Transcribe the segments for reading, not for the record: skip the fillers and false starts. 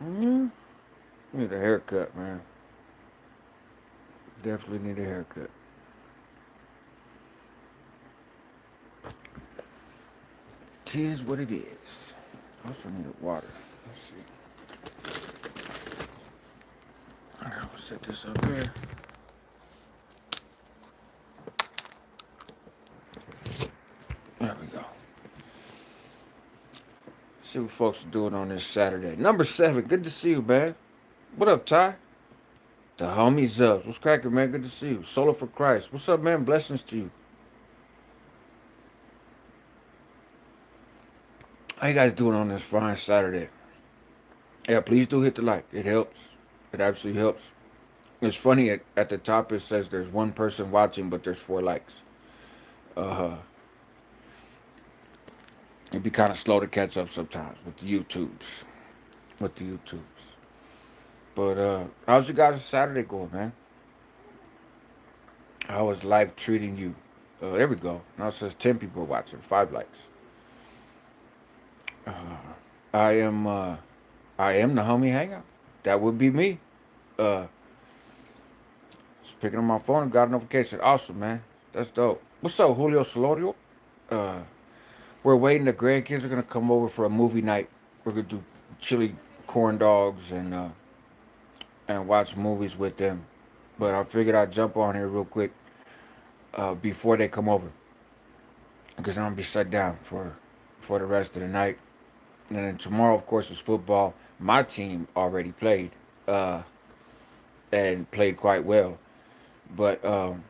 Mm, need a haircut, man. Definitely need a haircut. It is what it is. Also need water. Let's see. Alright, I'll set this up here. There we go. See what folks are doing on this Saturday. Number 7, good to see you, man. What up, Ty? The homies up. What's cracking, man? Good to see you. Solo for Christ. What's up, man? Blessings to you. How you guys doing on this fine Saturday? Yeah, please do hit the like. It helps. It absolutely helps. It's funny at the top it says there's one person watching, but there's 4 likes. Uh, it'd be kind of slow to catch up sometimes with the YouTubes. With the YouTubes. But how's you guys' Saturday going, man? How is life treating you? There we go. Now it says 10 people watching, 5 likes. Uh, I am I am the homie hangout. That would be me. Uh, just picking up my phone and got a notification. Awesome, man. That's dope. What's up, Julio Solorio? Uh, we're waiting. The grandkids are gonna come over for a movie night. We're gonna do chili corn dogs and watch movies with them. But I figured I'd jump on here real quick before they come over because I'm gonna be shut down for the rest of the night. And then tomorrow, of course, is football. My team already played uh, and played quite well. But I'll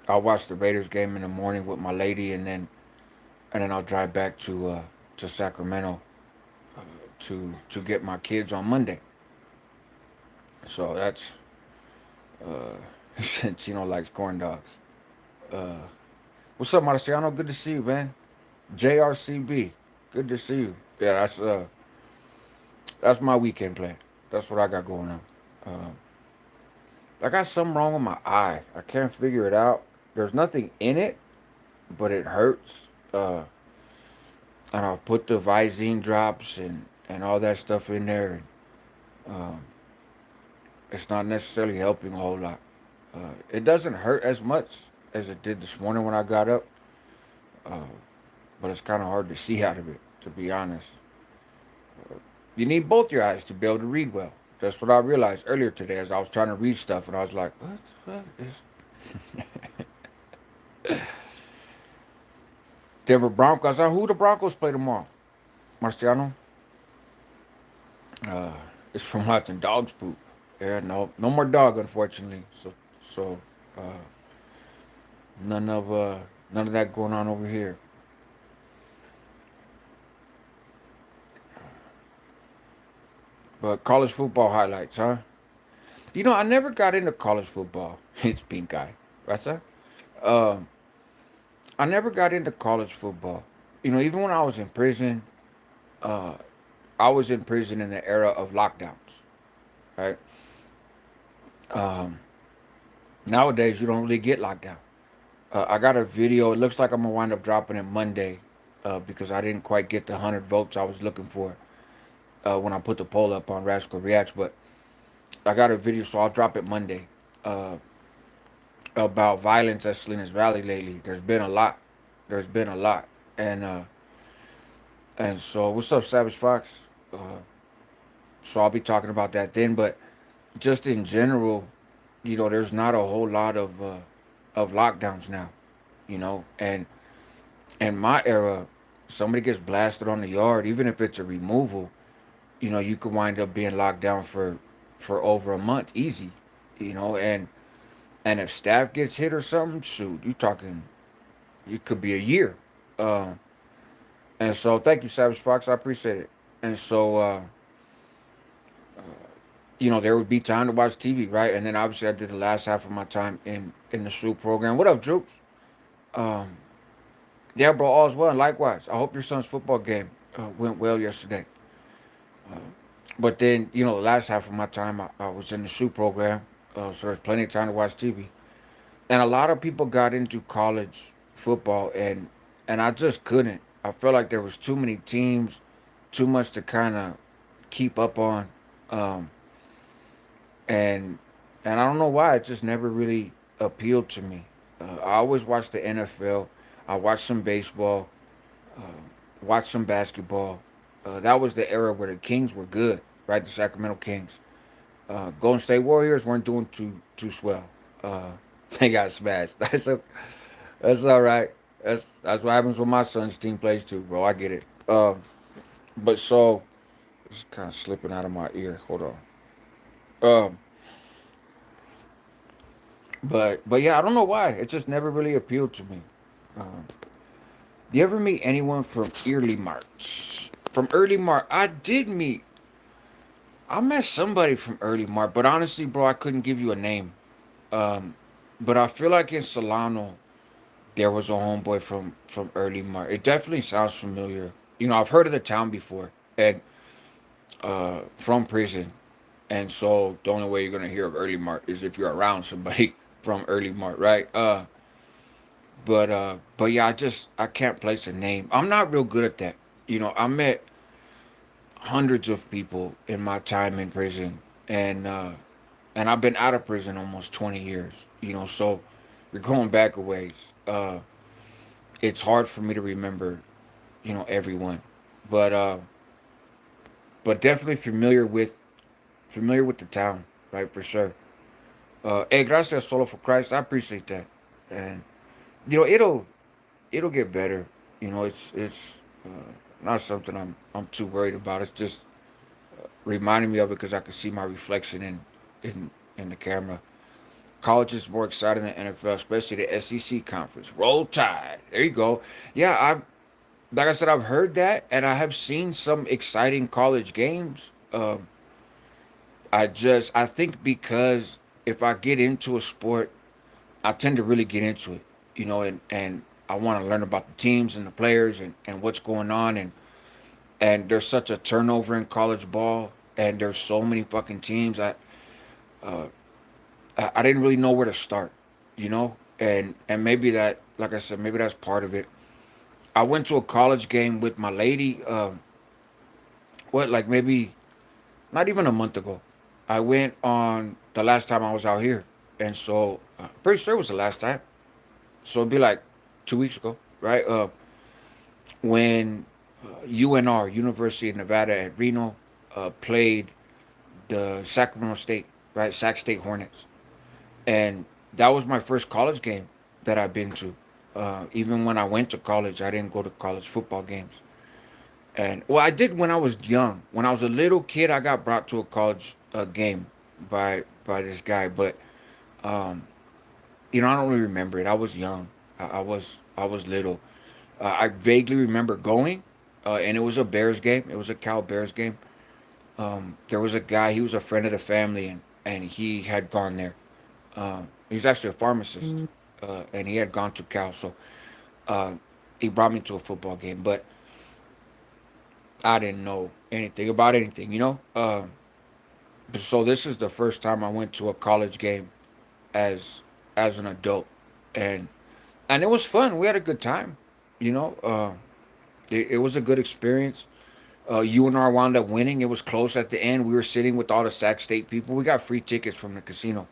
watch the Raiders game in the morning with my lady, and then I'll drive back to Sacramento to get my kids on Monday. So that's Chino likes corn dogs. Uh, what's up, Marciano? Good to see you, man. JRCB, good to see you. Yeah, that's my weekend plan. That's what I got going on. Uh, I got something wrong with my eye. I can't figure it out. There's nothing in it, but it hurts. Uh, and I'll put the Visine drops and all that stuff in there. Um, it's not necessarily helping a whole lot. It doesn't hurt as much as it did this morning when I got up, uh, but it's kind of hard to see out of it, to be honest. You need both your eyes to be able to read well. That's what I realized earlier today as I was trying to read stuff, and I was like, what is Denver Broncos? Who the Broncos play tomorrow? Marciano? Uh, it's from watching dogs poop. Yeah, no more dog, unfortunately. So uh, none of none of that going on over here. But college football highlights, huh? You know, I never got into college football. It's pink eye. That's that. Um, I never got into college football. You know, even when I was in prison, uh, I was in prison in the era of lockdowns, right? Um, nowadays, you don't really get locked down. I got a video. It looks like I'm gonna wind up dropping it Monday because I didn't quite get the 100 votes I was looking for when I put the poll up on Rascal Reacts. But I got a video, so I'll drop it Monday uh, about violence at Salinas Valley lately. There's been a lot. There's been a lot, and so what's up, Savage Fox? Uh, so I'll be talking about that then. But just in general, you know, there's not a whole lot of lockdowns now. You know, and in my era, somebody gets blasted on the yard, even if it's a removal, you know, you could wind up being locked down for over a month, easy. You know, and if staff gets hit or something, shoot, you talking, it could be a year. Um, and so, thank you, Savage Fox. I appreciate it. And so, you know, there would be time to watch TV, right? And then obviously, I did the last half of my time in the SLU program. What up, Droops? Um, yeah, bro, all's well. And likewise, I hope your son's football game went well yesterday. But then, you know, the last half of my time, I was in the SLU program, so there's plenty of time to watch TV. And a lot of people got into college football, and I just couldn't. I felt like there was too many teams, too much to kind of keep up on, um, and and I don't know why it just never really appealed to me. I always watched the NFL. I watched some baseball, uh, watched some basketball. That was the era where the Kings were good, right? The Sacramento Kings. Golden State Warriors weren't doing too swell. Uh, they got smashed. That's all right. That's what happens when my son's team plays too, bro. I get it. But so it's kind of slipping out of my ear. Hold on. Um, but yeah, I don't know why. It just never really appealed to me. Um, do you ever meet anyone from early March? From early March, I did meet. I met somebody from early March, but honestly, bro, I couldn't give you a name. Um, but I feel like in Solano there was a homeboy from early March. It definitely sounds familiar. You know, I've heard of the town before, and from prison, and so the only way you're gonna hear of early March is if you're around somebody from early March, right? But yeah, I can't place a name. I'm not real good at that. You know, I met hundreds of people in my time in prison, and and I've been out of prison almost 20 years. You know, so we're going back a ways. It's hard for me to remember, you know, everyone, but but definitely familiar with the town, right, for sure. Hey, gracias solo for Christ. I appreciate that, and you know it'll get better. You know, it's not something I'm too worried about. It's just reminding me of it because I can see my reflection in the camera. College is more exciting than NFL, especially the SEC conference. Roll Tide. There you go. Yeah, I like I said, I've heard that, and I have seen some exciting college games. I think because if I get into a sport, I tend to really get into it, you know, and I want to learn about the teams and the players and what's going on, and there's such a turnover in college ball, and there's so many fucking teams. I didn't really know where to start, you know, and maybe that, like I said, maybe that's part of it. I went to a college game with my lady. What, like maybe not even a month ago. I went on the last time I was out here, and so pretty sure it was the last time. So it'd be like 2 weeks ago, right? When UNR, University of Nevada at Reno, played the Sacramento State, right? Sac State Hornets, and that was my first college game that I've been to. Even when I went to college, I didn't go to college football games. And well, I did when I was young. When I was a little kid, I got brought to a college game by this guy, but um, you know, I don't really remember it. I was young. I was little. I vaguely remember going, and it was a Bears game. It was a Cal Bears game. There was a guy. He was a friend of the family, and he had gone there. He's actually a pharmacist, and he had gone to Cal, so uh, he brought me to a football game. But I didn't know anything about anything, you know. So this is the first time I went to a college game as as an adult, and and it was fun. We had a good time, you know. It was a good experience. UNR wound up winning. It was close at the end. We were sitting with all the Sac State people. We got free tickets from the casino,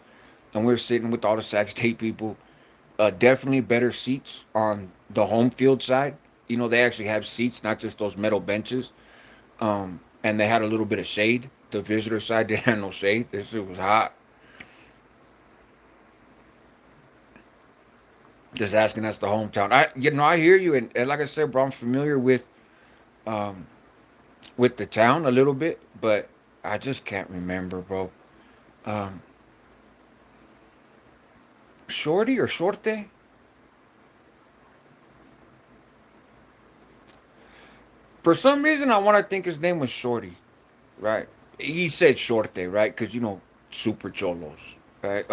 and we were sitting with all the Sac State people. Definitely better seats on the home field side. You know, they actually have seats, not just those metal benches. And they had a little bit of shade. The visitor side didn't have no shade. This shit was hot. Just asking us the hometown. I hear you, and like I said, bro, I'm familiar with the town a little bit, but I just can't remember, bro. Um, Shorty or Shorte? For some reason, I want to think his name was Shorty, right? He said Shorte, right? Because you know, super cholos, right?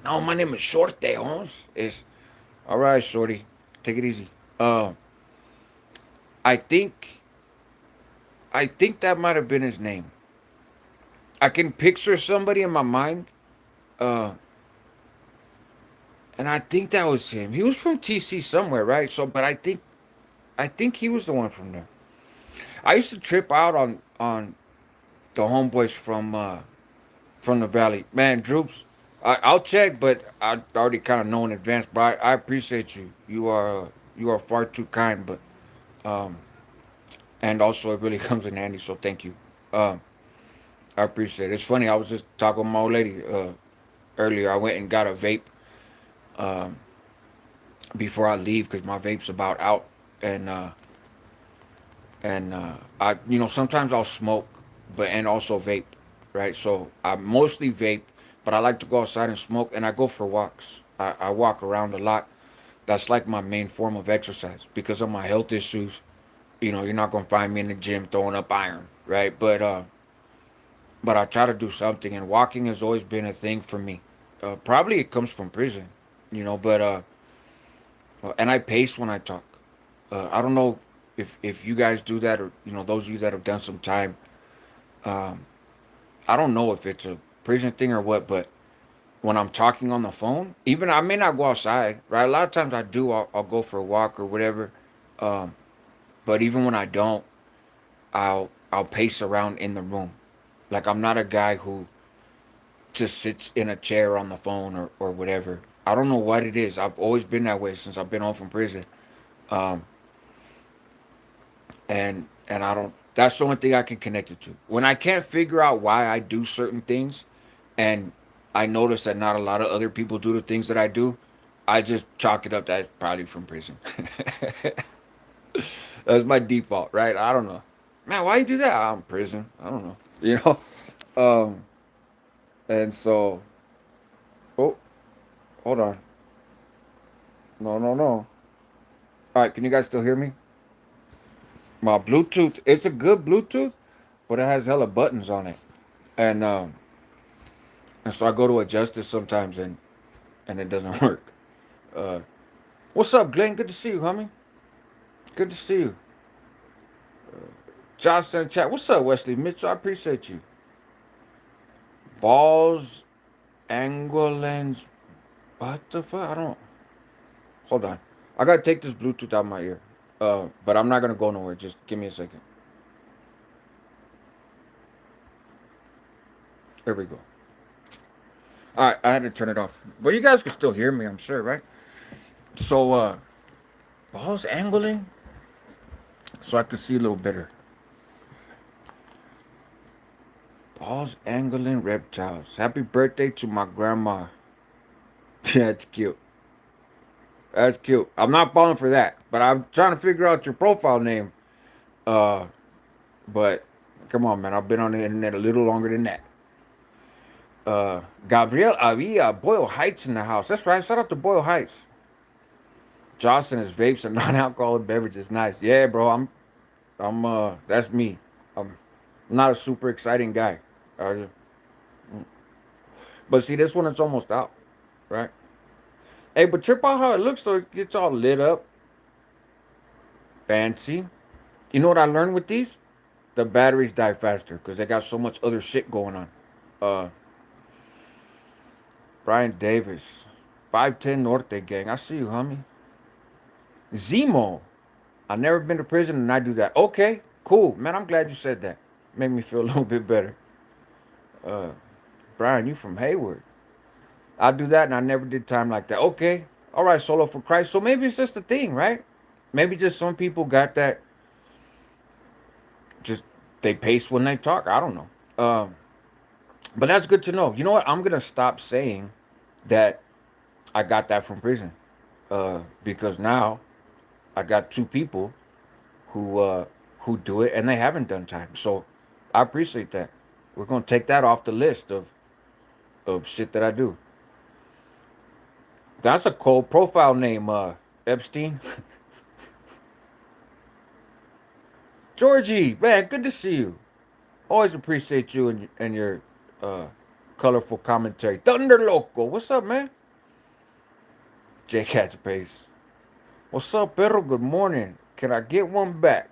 No, my name is Shorte, Holmes. It's all right, Shorty. Take it easy. I think I think that might have been his name. I can picture somebody in my mind, uh, and I think that was him. He was from TC somewhere, right? So, but I think he was the one from there. I used to trip out on the homeboys from the valley. Man, Droops, I'll check, but I already kind of know in advance. But I appreciate you. You are far too kind, but um, and also it really comes in handy. So thank you. Um, I appreciate it. It's funny. I was just talking with my old lady earlier. I went and got a vape um, before I leave because my vape's about out, and I sometimes I'll smoke, but and also vape, right? So I mostly vape, but I like to go outside and smoke, and I go for walks. I walk around a lot. That's like my main form of exercise because of my health issues. You're not gonna find me in the gym throwing up iron, right? But I try to do something, and walking has always been a thing for me. Probably it comes from prison, but and I pace when I talk. I don't know if you guys do that, or those of you that have done some time. Um, I don't know if it's a prison thing or what, but when I'm talking on the phone, even I may not go outside, right? A lot of times I do. I'll go for a walk or whatever. Um, but even when I don't, I'll pace around in the room. Like I'm not a guy who just sits in a chair on the phone or whatever. I don't know what it is. I've always been that way since I've been home from prison. Um, and I don't. That's the only thing I can connect it to. When I can't figure out why I do certain things, and I notice that not a lot of other people do the things that I do, I just chalk it up that it's probably from prison. That's my default, right? I don't know. Man, why you do that? I'm in prison. I don't know. Um, and so, oh, hold on. No, no, no. All right, can you guys still hear me? My Bluetooth, it's a good Bluetooth, but it has hella buttons on it, and so I go to adjust it sometimes, and it doesn't work. Uh, what's up, Glenn? Good to see you, homie. Good to see you. Josh in chat. What's up, Wesley Mitchell? I appreciate you. Balls, Angolans. What the fuck? I don't. Hold on. I gotta take this Bluetooth out of my ear. But I'm not gonna go nowhere. Just give me a second. There we go. All right, I had to turn it off, but you guys can still hear me. I'm sure, right? So, balls angling, so I can see a little better. Balls angling reptiles. Happy birthday to my grandma. That's cute. That's cute. I'm not falling for that, but I'm trying to figure out your profile name. Uh, but come on, man. I've been on the internet a little longer than that. Gabriel Avia, Boyle Heights in the house. That's right. Shout out to Boyle Heights. Johnson is vapes and non-alcoholic beverages. Nice. Yeah, bro. That's me. I'm not a super exciting guy. Uh, but see, this one is almost out, right? Hey, but trip out how it looks so it gets all lit up, fancy. You know what I learned with these? The batteries die faster because they got so much other shit going on. Uh, Brian Davis, 510 Norte gang. I see you, homie. Zemo. I've never been to prison and I do that. Okay, cool. Man, I'm glad you said that. Made me feel a little bit better. Uh, Brian, you from Hayward. I do that and I never did time like that. Okay. All right, solo for Christ. So maybe it's just a thing, right? Maybe just some people got that, just they pace when they talk. I don't know. But that's good to know. You know what? I'm going to stop saying that I got that from prison. Because now I got two people who do it and they haven't done time. So I appreciate that. We're gonna take that off the list of shit that I do. That's a cold profile name, Epstein. Georgie, man, good to see you. Always appreciate you and your uh, colorful commentary. Thunder Loco, what's up, man? J Cat's Pace. What's up, Perro? Good morning. Can I get one back?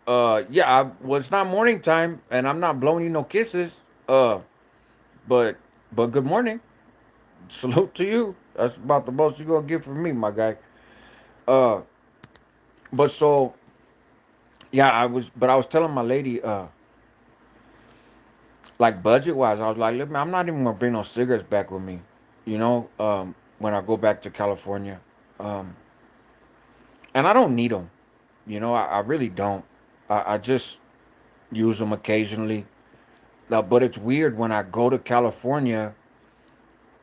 Yeah, well, it's not morning time, and I'm not blowing you no kisses. But good morning. Salute to you. That's about the most you gonna get from me, my guy. Uh, but so Yeah, but I was telling my lady, like budget wise, I was like, look, man, I'm not even gonna bring no cigarettes back with me, when I go back to California, um, and I don't need them, I really don't. I just use them occasionally. But it's weird when I go to California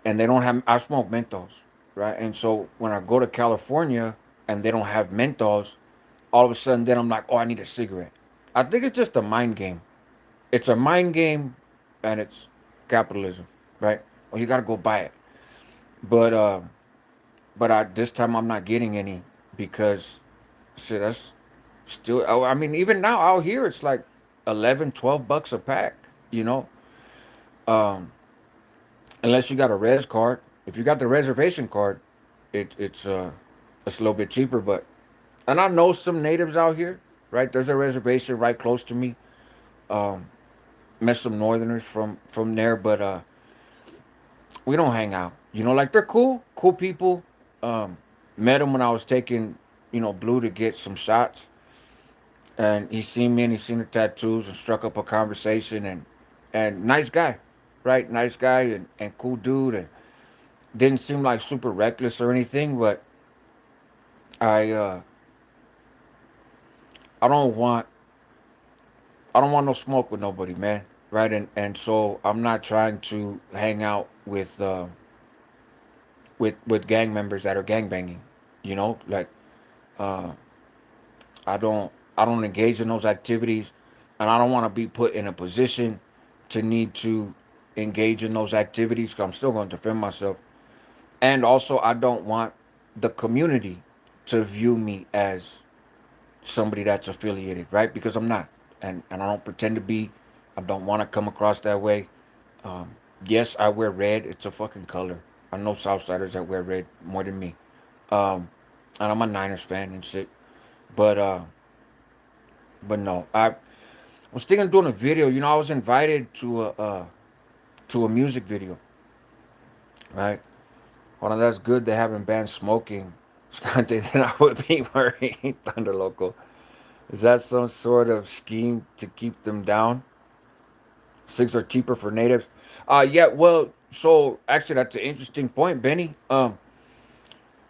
and they don't have. I smoke Mentos, right? And so when I go to California and they don't have Mentos, all of a sudden then I'm like, oh, I need a cigarette. I think it's just a mind game. It's a mind game, and it's capitalism, right? Oh, you gotta go buy it. But this time I'm not getting any because shit, that's still. Oh, I mean, even now out here it's like 11, $12 a pack. You know, um, unless you got a res card. If you got the reservation card, it's a little bit cheaper. But and I know some natives out here, right? There's a reservation right close to me. Um, Met some northerners from there, but we don't hang out. Like they're cool people. Um, Met him when I was taking, Blue to get some shots, and he seen me and he seen the tattoos and struck up a conversation and nice guy, right? Nice guy and cool dude and didn't seem like super reckless or anything, but I uh I don't want I don't want no smoke with nobody, man. Right? And so I'm not trying to hang out with gang members that are gang banging. Like uh I don't engage in those activities, and I don't want to be put in a position to need to engage in those activities because I'm still going to defend myself. And also, I don't want the community to view me as somebody that's affiliated, right? Because I'm not, and I don't pretend to be. I don't want to come across that way. Yes, I wear red. It's a fucking color. I know Southsiders that wear red more than me. Um, and I'm a Niners fan and shit. But no, I was thinking of doing a video. I was invited to a music video, right? Well, that's good. They haven't banned smoking. Then I would be wearing Thunder Loco. Is that some sort of scheme to keep them down? Cigs are cheaper for natives. Yeah. Well, so actually, that's an interesting point, Benny.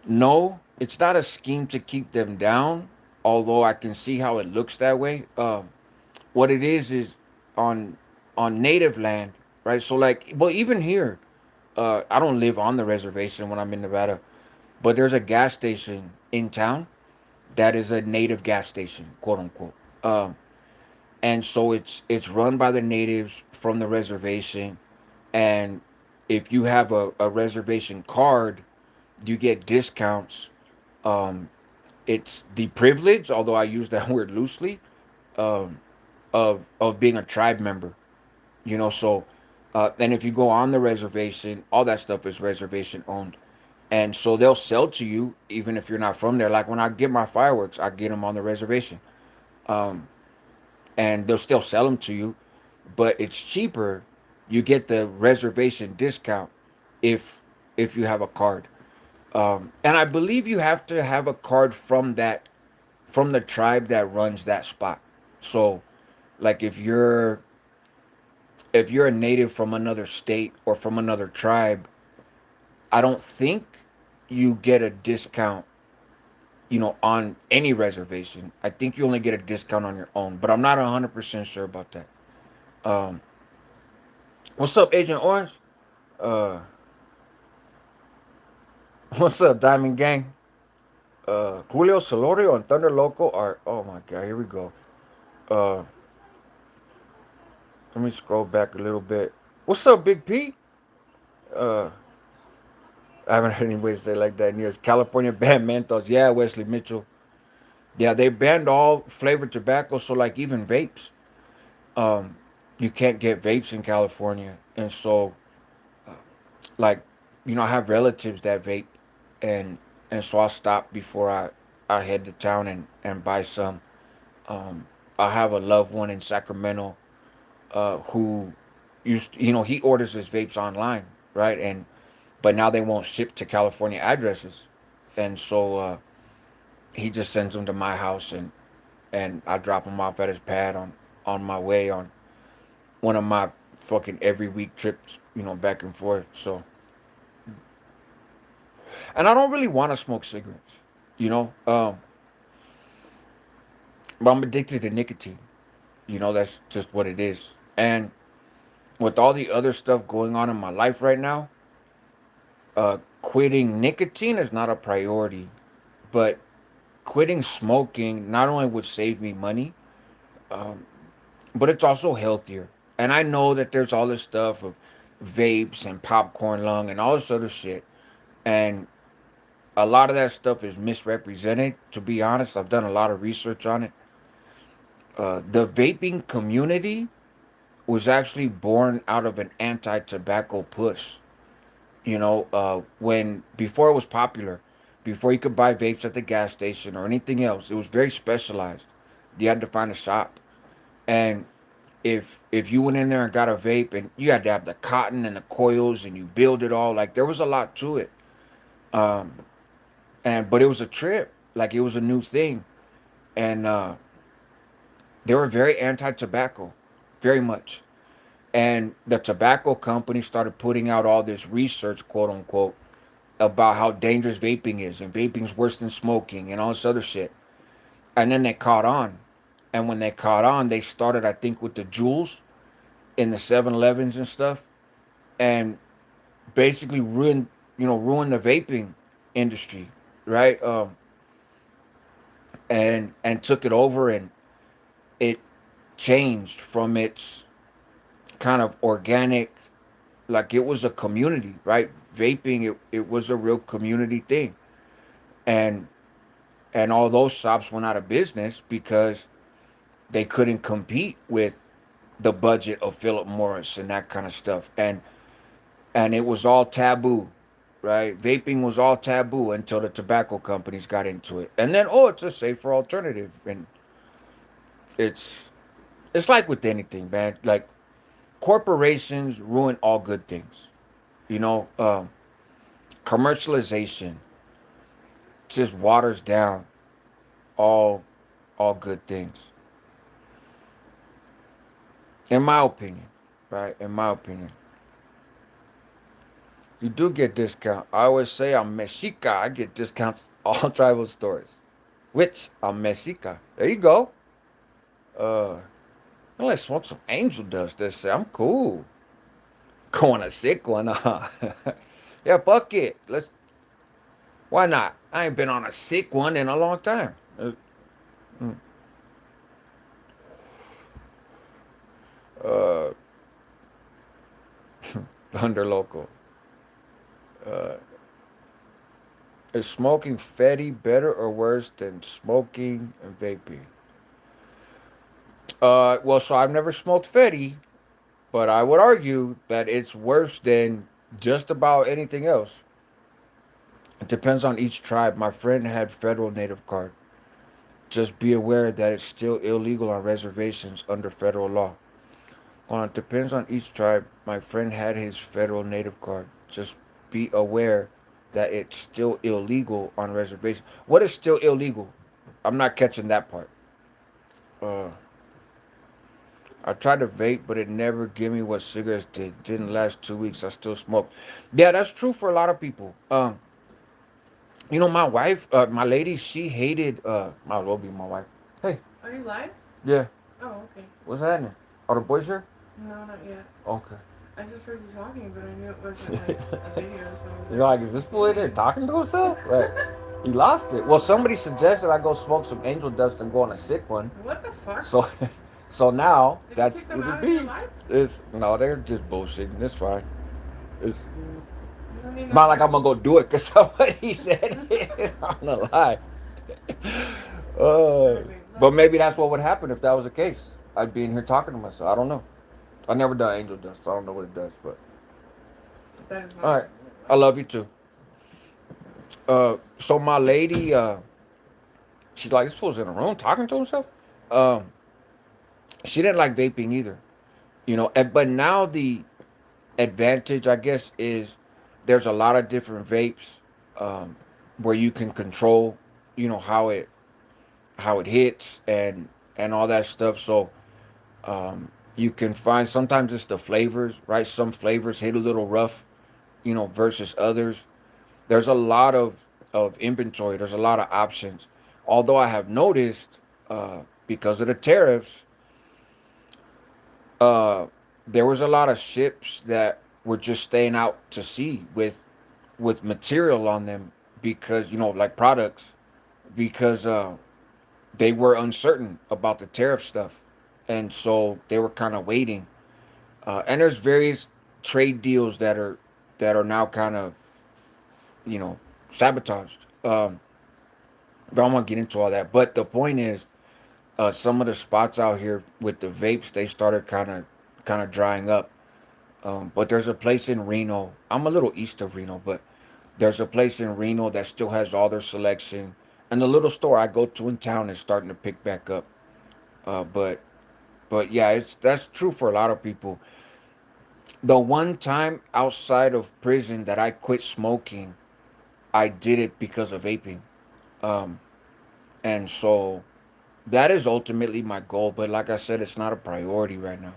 No, it's not a scheme to keep them down. Although I can see how it looks that way. What it is on native land, right? So like, well, even here, I don't live on the reservation when I'm in Nevada, but there's a gas station in town that is a native gas station, quote unquote. And so it's run by the natives from the reservation, and if you have a reservation card, you get discounts. Um, it's the privilege, although I use that word loosely, um, of being a tribe member. So and if you go on the reservation, all that stuff is reservation owned, and so they'll sell to you even if you're not from there. Like when I get my fireworks, I get them on the reservation, and they'll still sell them to you, but it's cheaper. You get the reservation discount if you have a card, and I believe you have to have a card from the tribe that runs that spot. So, like if you're a native from another state or from another tribe, I don't think you get a discount, on any reservation. I think you only get a discount on your own, but I'm not 100% sure about that. Um, what's up, Agent Orange? Uh, what's up, Diamond Gang? Julio Solorio and Thunder Loco are. Oh my God, here we go. Uh, Let me scroll back a little bit. What's up, Big P? Uh, I haven't heard anybody say like that in years. California banned Mentos. Yeah, Wesley Mitchell. Yeah, they banned all flavored tobacco, so like even vapes. Um, you can't get vapes in California, and so like, I have relatives that vape, and so I stop before I head to town and buy some. Um, I have a loved one in Sacramento, who he orders his vapes online, right? And but now they won't ship to California addresses, and so he just sends them to my house, and I drop him off at his pad on my way on one of my fucking every week trips, back and forth. So, and I don't really want to smoke cigarettes, you know, um, but I'm addicted to nicotine. That's just what it is. And with all the other stuff going on in my life right now, quitting nicotine is not a priority, but quitting smoking not only would save me money, but it's also healthier. And I know that there's all this stuff of vapes and popcorn lung and all this other shit. And a lot of that stuff is misrepresented, to be honest. I've done a lot of research on it. The vaping community was actually born out of an anti tobacco push. When before it was popular, before you could buy vapes at the gas station or anything else, it was very specialized. You had to find a shop. And if you went in there and got a vape and you had to have the cotton and the coils and you build it all, like there was a lot to it. And but it was a trip, like it was a new thing. And they were very anti-tobacco, very much. And the tobacco company started putting out all this research, quote unquote, about how dangerous vaping is, and vaping's worse than smoking and all this other shit. And then they caught on. And when they caught on, they started, I think, with the Juuls in the 7-Elevens and stuff, and basically ruined the vaping industry, right? And took it over, and it changed from its kind of organic, like it was a community, right? Vaping, it was a real community thing. And all those shops went out of business because they couldn't compete with the budget of Philip Morris and that kind of stuff. And it was all taboo, right? Vaping was all taboo until the tobacco companies got into it. And then, oh, it's a safer alternative. And it's it's like with anything, man. Like corporations ruin all good things. You know, commercialization just waters down all good things, in my opinion. Right? In my opinion, you do get discount. I always say I'm Mexica. I get discounts all tribal stores. Which I'm Mexica. There you go. Uh, let's smoke some angel dust. This I'm cool. Going a sick one. Yeah, fuck it. Let's. Why not? I ain't been on a sick one in a long time. Uh, Under local. Is smoking fatty better or worse than smoking and vaping? Well, so I've never smoked fatty, but I would argue that it's worse than just about anything else. It depends on each tribe. My friend had federal native card. Just be aware that it's still illegal on reservations under federal law. Well, it depends on each tribe. My friend had his federal native card. Just be aware that it's still illegal on reservations. What is still illegal? I'm not catching that part. Uh, I tried to vape, but it never gave me what cigarettes did. Didn't last 2 weeks. I still smoked. Yeah, that's true for a lot of people. My wife, my lady, she hated. Might as well be my wife. Hey. Are you live? Yeah. Oh, okay. What's happening? Are the boys here? No, not yet. Okay. I just heard you talking, but I knew it wasn't like a video, so I was You're like, is this fool in there talking to himself? Right. He lost it. Well, somebody suggested I go smoke some angel dust and go on a sick one. What the fuck? So, so now Did that's you kick them what out it of your be. life? It's no, they're just bullshitting. It's fine. It's You don't need no not like I'm gonna go do it because somebody said it on the live. Uh, but maybe that's what would happen if that was the case. I'd be in here talking to myself. I don't know. I never done angel dust, so I don't know what it does. But That is not. all right, I love you too. So my lady, she's like, this fool's in a room talking to himself. Um, she didn't like vaping either, but now the advantage, I guess, is there's a lot of different vapes, where you can control, how it how it hits and all that stuff. So you can find sometimes it's the flavors, right? Some flavors hit a little rough, versus others. There's a lot of inventory. There's a lot of options. Although I have noticed, because of the tariffs, uh, there was a lot of ships that were just staying out to sea with material on them because like products because they were uncertain about the tariff stuff, and so they were kind of waiting. And there's various trade deals that are now kind of you know sabotaged. But I'm gonna get into all that. But the point is, some of the spots out here with the vapes, they started kind of drying up. But there's a place in Reno. I'm a little east of Reno, but there's a place in Reno that still has all their selection. And the little store I go to in town is starting to pick back up. But yeah, that's true for a lot of people. The one time outside of prison that I quit smoking, I did it because of vaping. Um, and so that is ultimately my goal. But like I said, it's not a priority right now.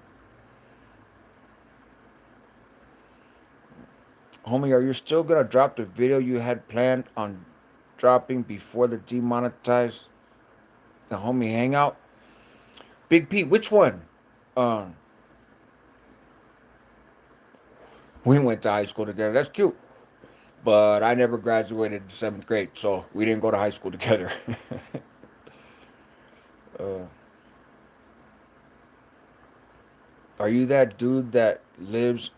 Homie, are you still gonna drop the video you had planned on dropping before the demonetized the homie hangout? Big Pete, which one? Um, we went to high school together. That's cute. But I never graduated in seventh grade, so we didn't go to high school together. uh, are you that dude that lives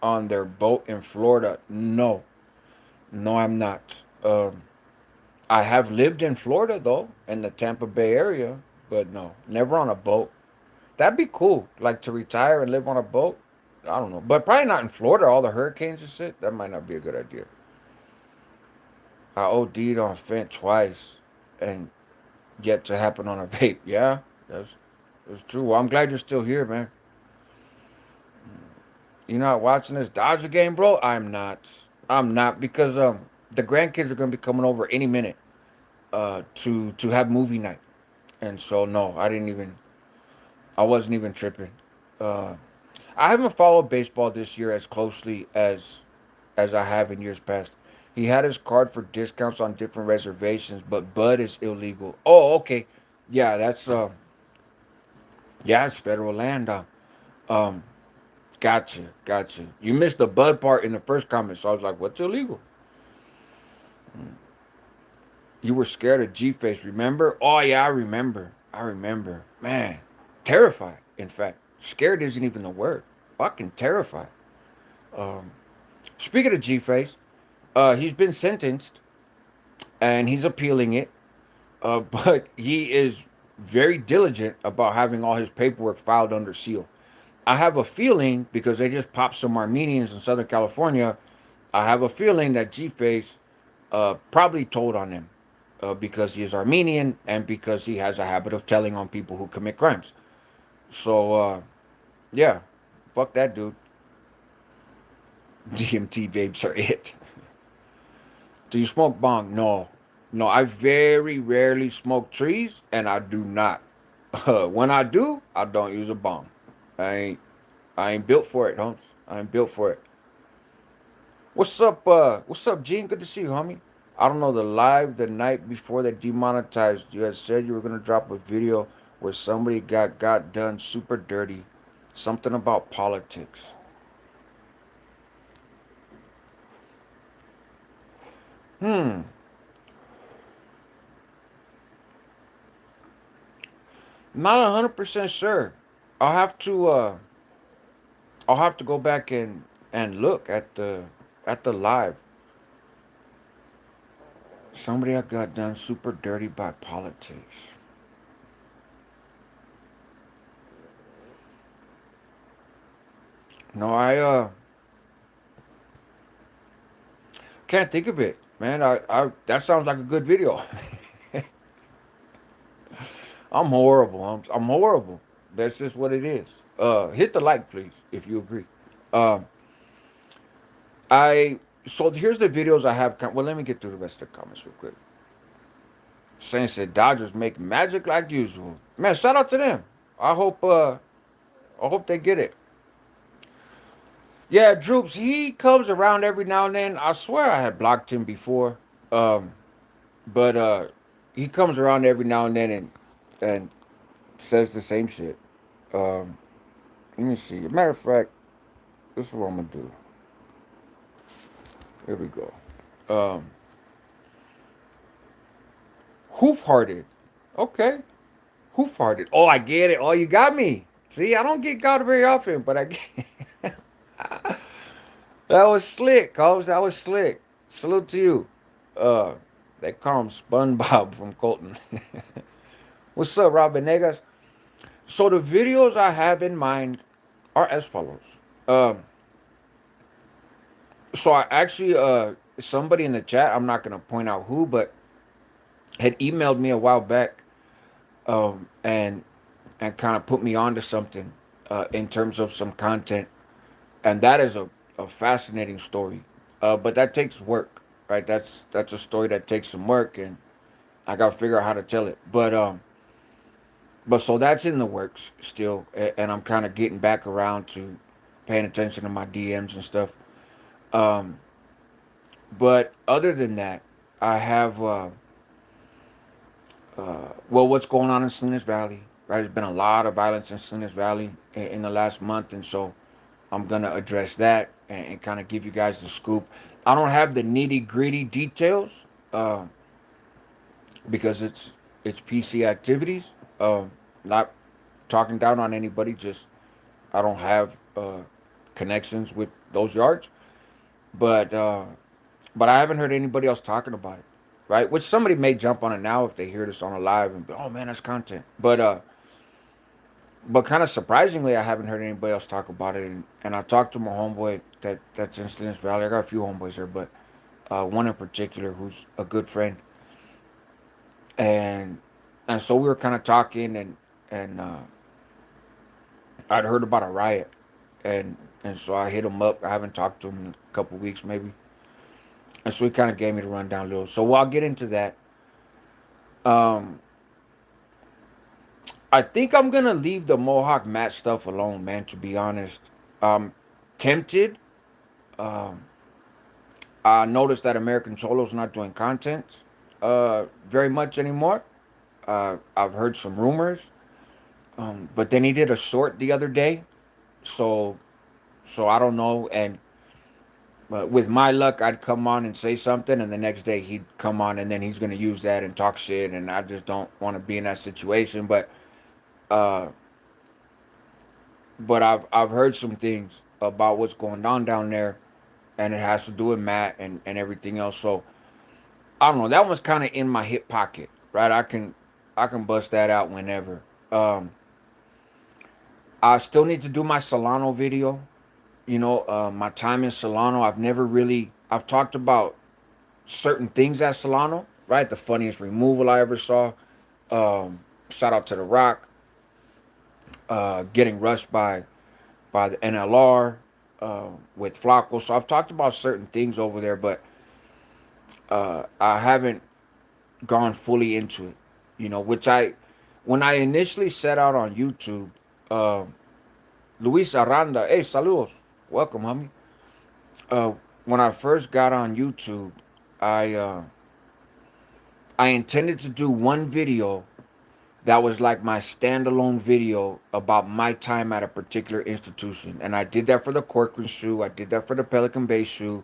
on their boat in Florida? No, no, I'm not. I have lived in Florida though, in the Tampa Bay area, but no, never on a boat. That'd be cool, like to retire and live on a boat. I don't know, but probably not in Florida. All the hurricanes and shit. That might not be a good idea. I OD'd on Fent twice, and yet to happen on a vape. Yeah, that's true. Well, I'm glad you're still here, man. You're not watching this Dodger game, bro? I'm not. I'm not because the grandkids are gonna be coming over any minute to have movie night, and so no, I wasn't even tripping. Uh, I haven't followed baseball this year as closely as I have in years past. He had his card for discounts on different reservations, but Bud is illegal. Oh, okay. Yeah, that's yeah, it's federal land. Um, gotcha. You missed the Bud part in the first comment, so I was like, "What's illegal?" You were scared of G Face, remember? Oh yeah, I remember. I remember. Man, terrified. In fact, scared isn't even the word. Fucking terrified. Um, Speaking of G Face, he's been sentenced and he's appealing it. But he is very diligent about having all his paperwork filed under seal. I have a feeling because they just popped some Armenians in Southern California. I have a feeling that G Face probably told on him because he is Armenian and because he has a habit of telling on people who commit crimes. So yeah, fuck that dude. DMT vapes are it. Do you smoke bong? No, no. I very rarely smoke trees, and I do not. When I do, I don't use a bong. I ain't I ain't built for it, Holmes. I ain't built for it. What's up? What's up, Gene? Good to see you, homie. I don't know the live the night before they demonetized. You had said you were gonna drop a video where somebody got done super dirty. Something about politics. Hmm. Not 100% sure. I'll have to uh I'll have to go back and look at the live. Somebody that got done super dirty by politics. No, I can't think of it, man. I that sounds like a good video. I'm horrible. I'm horrible. That's just what it is. Hit the like, please, if you agree. Um, I so here's the videos I have. Well, let me get through the rest of the comments real quick. Saints said Dodgers make magic like usual. Man, shout out to them. I hope I hope they get it. Yeah, Droops, he comes around every now and then. I swear I had blocked him before. Um, but he comes around every now and then and says the same shit. Um, Let me see. Matter of fact, this is what I'm gonna do. Here we go. Um, Hoof-hearted. Okay. Hoof-hearted. Oh, I get it. Oh, you got me. See, I don't get got very often, but I get that was slick, Coach. That was slick. Salute to you. Uh, they call him SpongeBob from Colton. What's up, Robin Negas? So the videos I have in mind are as follows. Um, so I actually somebody in the chat, I'm not gonna point out who, but had emailed me a while back, and kind of put me onto something in terms of some content, and that is a fascinating story. But that takes work, right? That's a story that takes some work, and I got to figure out how to tell it. But so that's in the works still, and I'm kind of getting back around to paying attention to my DMs and stuff. Um, but other than that, I have well, what's going on in Salinas Valley, right? There's been a lot of violence in Salinas Valley in the last month, and so I'm gonna address that and kind of give you guys the scoop. I don't have the nitty gritty details because it's PC activities. Not talking down on anybody, just I don't have connections with those yards. But but I haven't heard anybody else talking about it, right? Which somebody may jump on it now if they hear this on a live and be, oh man, that's content. But kind of surprisingly, I haven't heard anybody else talk about it. And I talked to my homeboy that's in Stevens Valley. I got a few homeboys there, but one in particular who's a good friend. And and so we were kind of talking, and I'd heard about a riot, and so I hit him up. I haven't talked to him in a couple weeks maybe, and so he kind of gave me the rundown a little. So I'll get into that. Um, I think I'm gonna leave the Mohawk Matt stuff alone, man. To be honest, tempted. Um, I noticed that American Solo's not doing content very much anymore. I've heard some rumors, but then he did a short the other day, so I don't know. And with my luck, I'd come on and say something, and the next day he'd come on, and then he's gonna use that and talk shit, and I just don't want to be in that situation. Uh, but I've heard some things about what's going on down there, and it has to do with Matt and everything else. So I don't know. That one's kind of in my hip pocket, right? I can bust that out whenever. Um, I still need to do my Solano video. My time in Solano. I've talked about certain things at Solano, right? The funniest removal I ever saw. Shout out to The Rock. Getting rushed by the NLR with Flacco. So I've talked about certain things over there, but I haven't gone fully into it. Which when I initially set out on YouTube, uh, Luis Aranda, hey, saludos, welcome, homie. Uh, when I first got on YouTube, I uh, I intended to do one video that was like my standalone video about my time at a particular institution, and I did that for the Corcoran shoe. I did that for the Pelican Bay shoe.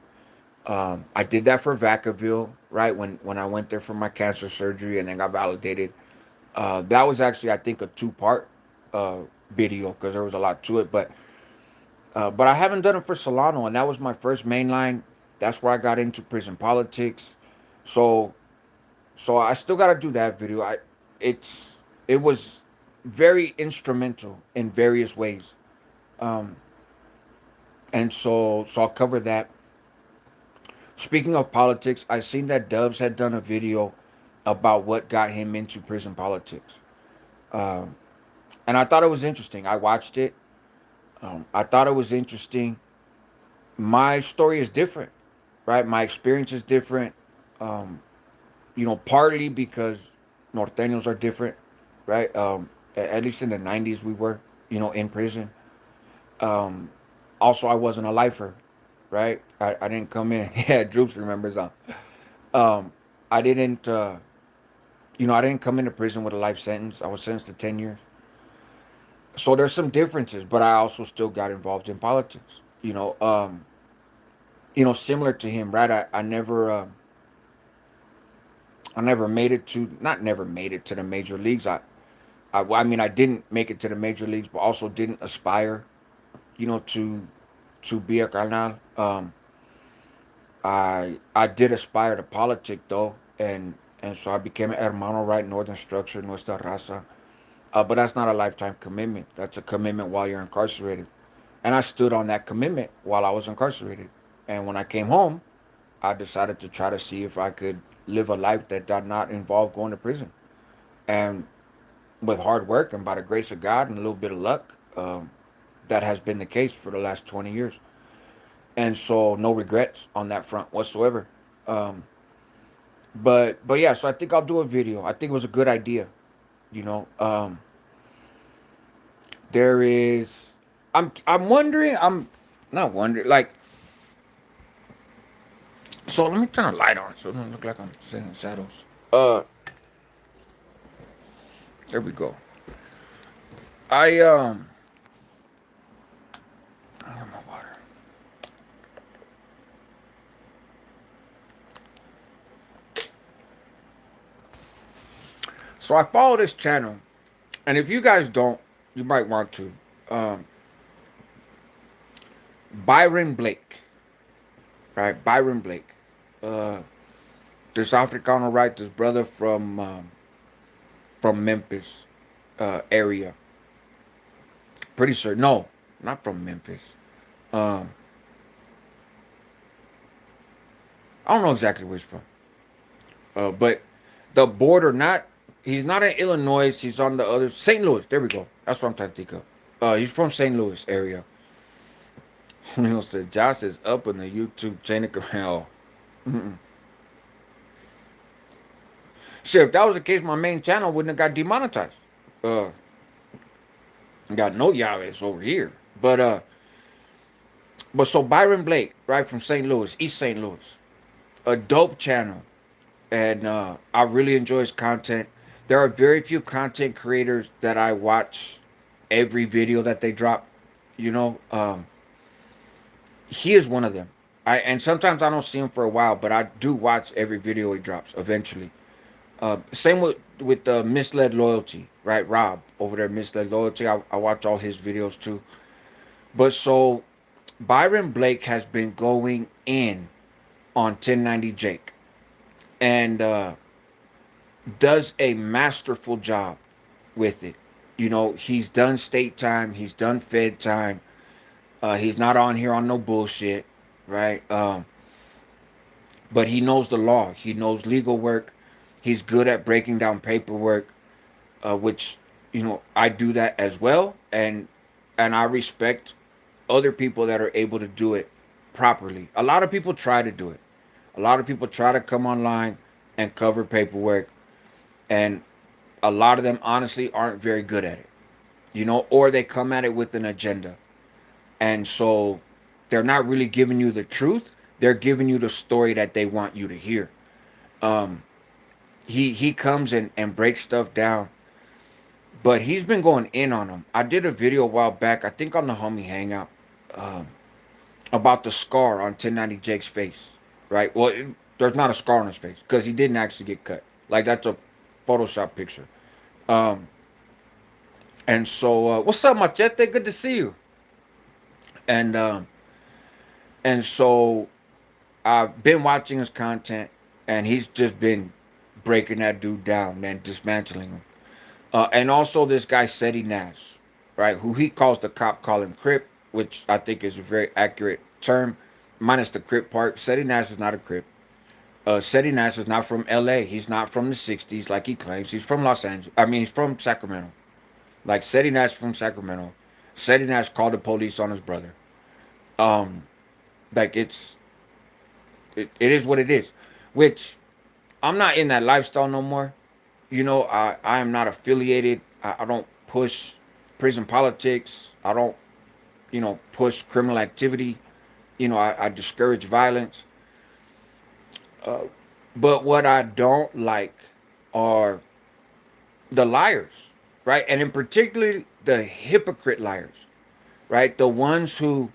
I did that for Vacaville, right when I went there for my cancer surgery and then got validated. That was actually, I think, a two-part uh, video because there was a lot to it. But I haven't done it for Solano, and that was my first main line. That's where I got into prison politics. So I still got to do that video. It's it was very instrumental in various ways, um, and so I'll cover that. Speaking of politics, I seen that Dubs had done a video about what got him into prison politics. Um, and I thought it was interesting. I watched it. I thought it was interesting. My story is different, right? My experience is different. Um, partly because Norteños are different, right? At least in the '90s, we were, in prison. Um, Also, I wasn't a lifer, right? I didn't come in. Yeah, Droops remembers. I didn't. I didn't come into prison with a life sentence. I was sentenced to 10 years. So there's some differences, but I also still got involved in politics. Similar to him, right? I never made it to, not never made it to the major leagues. I mean, I didn't make it to the major leagues, but also didn't aspire, to be a carnal. I did aspire to politics though, and so I became an hermano, right? Northern Structure, Nuestra Raza. But that's not a lifetime commitment. That's a commitment while you're incarcerated. And I stood on that commitment while I was incarcerated. And when I came home, I decided to try to see if I could live a life that did not involve going to prison. And with hard work and by the grace of God and a little bit of luck, that has been the case for the last 20 years. And so no regrets on that front whatsoever. Um, but yeah, so I think I'll do a video. I think it was a good idea. You know, there is. I'm wondering. I'm not wondering. Like, so let me turn a light on so it don't look like I'm sitting in shadows. There we go. I I have my water. So I follow this channel, and if you guys don't, you might want to. Um, Byron Blake, right? Byron Blake. Uh, this Africano, right? This brother from Memphis area. Pretty sure. No, not from Memphis. Um, I don't know exactly where he's from. But the border, not he's not in Illinois. He's on the other St. Louis. There we go. That's what I'm trying to think of. He's from St. Louis area. Said Josh is up in the YouTube chain of command. Shit, if that was the case, my main channel wouldn't have got demonetized. Uh, got no Yahweh's over here. But so Byron Blake, right from St. Louis, East St. Louis, a dope channel, and I really enjoy his content. There are very few content creators that I watch every video that they drop. You know, he is one of them. And sometimes I don't see him for a while, but I do watch every video he drops eventually. Same with Misled Loyalty, right? Rob over there, Misled Loyalty. I watch all his videos too. But so Byron Blake has been going in on 1090 Jake, and does a masterful job with it. He's done state time, he's done fed time. He's not on here on no bullshit, right? But he knows the law. He knows legal work. He's good at breaking down paperwork, which I do that as well, and I respect other people that are able to do it properly. A lot of people try to do it. A lot of people try to come online and cover paperwork, and a lot of them honestly aren't very good at it. Or they come at it with an agenda, and so they're not really giving you the truth. They're giving you the story that they want you to hear. Um, he comes and breaks stuff down, but he's been going in on them. I did a video a while back, I think on the homie Hangout, um, about the scar on 1090 Jake's face. Right? Well, there's not a scar on his face because he didn't actually get cut. Like that's a Photoshop picture. Um, and so, what's up, Machete? Good to see you. And and so I've been watching his content, and he's just been breaking that dude down, man, dismantling him. And also this guy Seti Nash, right, who he calls the cop calling Crip, which I think is a very accurate term, minus the Crip part. Seti Nash is not a Crip. Seti Nash is not from L.A. He's not from the '60s like he claims. He's from Los Angeles. I mean, he's from Sacramento. Like Seti Nash from Sacramento. Seti Nash called the police on his brother. Um, like it is what it is. Which I'm not in that lifestyle no more. I am not affiliated. I don't push prison politics. I don't, push criminal activity. I discourage violence. But what I don't like are the liars, right? And in particular, the hypocrite liars, right? The ones who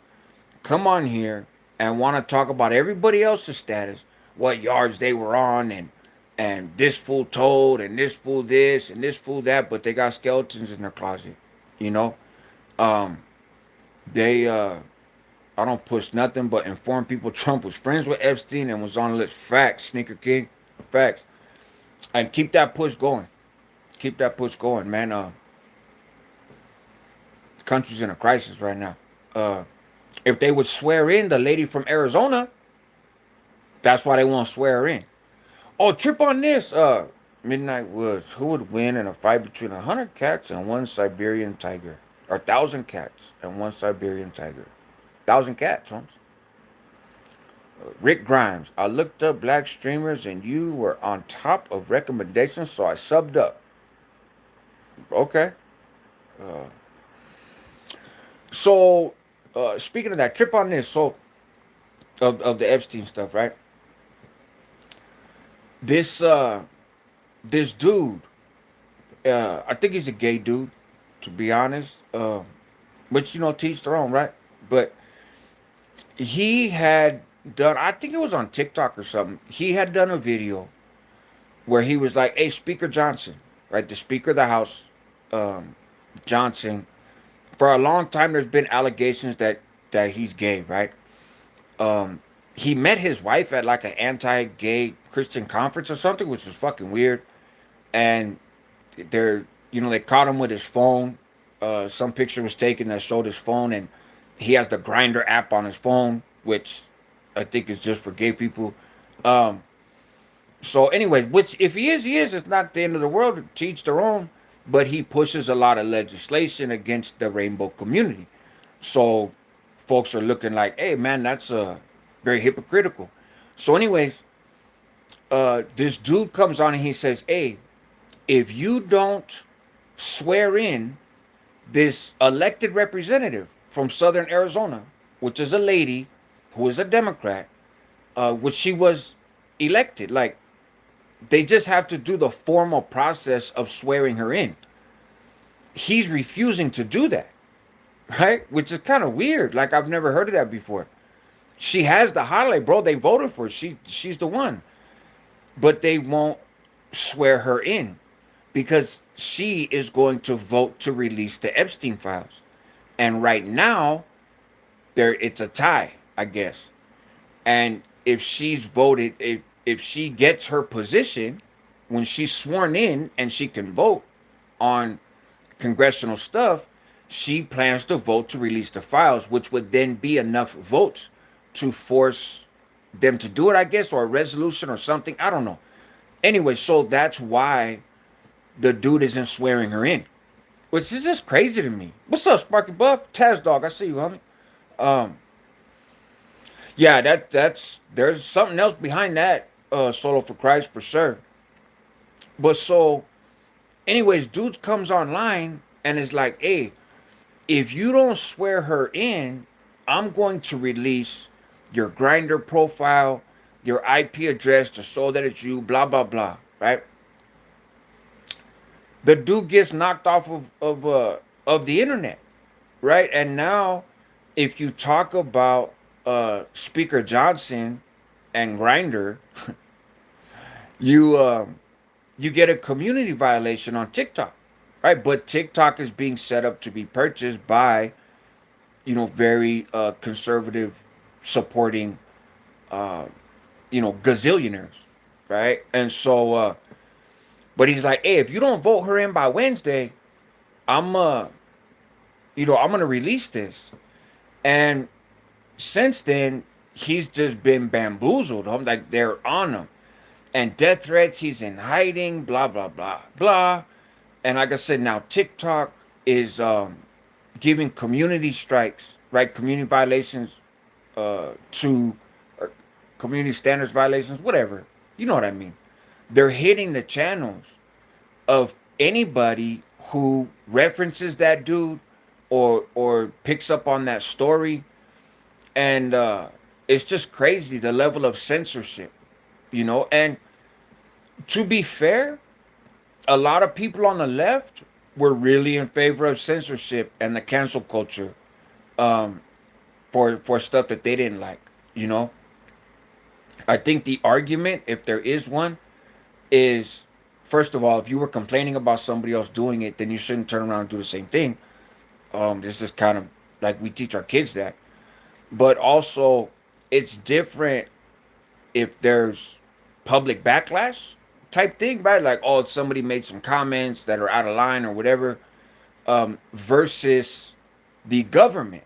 come on here and want to talk about everybody else's status, what yards they were on, and this fool told, and this fool this, and this fool that, but they got skeletons in their closet, you know. Um, they I don't push nothing but inform people Trump was friends with Epstein and was on the list. Facts, Sneaker King, facts, and keep that push going. Keep that push going, man. The country's in a crisis right now. Uh, if they would swear in the lady from Arizona, that's why they won't swear her in. Oh, trip on this. Midnight Woods. Who would win in a fight between 100 cats and one Siberian tiger? Or 1,000 cats and one Siberian tiger? 1,000 cats, Holmes. Rick Grimes. I looked up black streamers and you were on top of recommendations, so I subbed up. Okay. So, speaking of that, trip on this. So, of the Epstein stuff, right? This this dude, I think he's a gay dude, to be honest. Which teach their own, right? But he had done, I think it was on TikTok or something. He had done a video where he was like, "Hey, Speaker Johnson, right, the Speaker of the House, um, Johnson. For a long time, there's been allegations that he's gay, right? Um, he met his wife at like an anti-gay Christian conference or something, which was fucking weird. And they're they caught him with his phone. Some picture was taken that showed his phone, and he has the Grinder app on his phone, which I think is just for gay people. Um, so anyway, which if he is, he is. It's not the end of the world. To each their own. But he pushes a lot of legislation against the rainbow community. So folks are looking like, hey man, that's very hypocritical. So anyways, this dude comes on and he says, hey, if you don't swear in this elected representative from Southern Arizona, which is a lady who is a Democrat, which she was elected. Like, they just have to do the formal process of swearing her in. He's refusing to do that, right? Which is kind of weird. Like, I've never heard of that before. She has the highlight, bro. They voted for her. She's the one. But they won't swear her in because she is going to vote to release the Epstein files. And right now, it's a tie, I guess. And if she's voted, if she gets her position when she's sworn in and she can vote on congressional stuff, she plans to vote to release the files, which would then be enough votes to force them to do it, I guess, or a resolution or something. I don't know. Anyway, so that's why the dude isn't swearing her in, which is just crazy to me. What's up, Sparky Buff? Taz Dog, I see you, homie. Um, yeah, that's there's something else behind that. Solo for Christ for sure. But so, anyways, dude comes online and is like, hey, if you don't swear her in, I'm going to release your Grinder profile, your IP address to show that it's you, blah blah blah, right? The dude gets knocked off of the internet, right? And now, if you talk about Speaker Johnson and Grinder, you you get a community violation on TikTok, right? But TikTok is being set up to be purchased by very conservative supporting uh, gazillionaires, right? And so, but he's like, hey, if you don't vote her in by Wednesday, I'm I'm gonna release this. And since then, he's just been bamboozled. I'm like, they're on him. And death threats, he's in hiding, blah, blah, blah, blah. And like I said, now TikTok is giving community strikes, right? Community violations to or community standards violations, whatever. You know what I mean? They're hitting the channels of anybody who references that dude or picks up on that story. And it's just crazy the level of censorship, you know. And to be fair, a lot of people on the left were really in favor of censorship and the cancel culture, um, for stuff that they didn't like, you know. I think the argument, if there is one, is, first of all, if you were complaining about somebody else doing it, then you shouldn't turn around and do the same thing. This is kind of like we teach our kids that. But also, it's different if there's public backlash type thing, right? Like, oh, somebody made some comments that are out of line or whatever, versus the government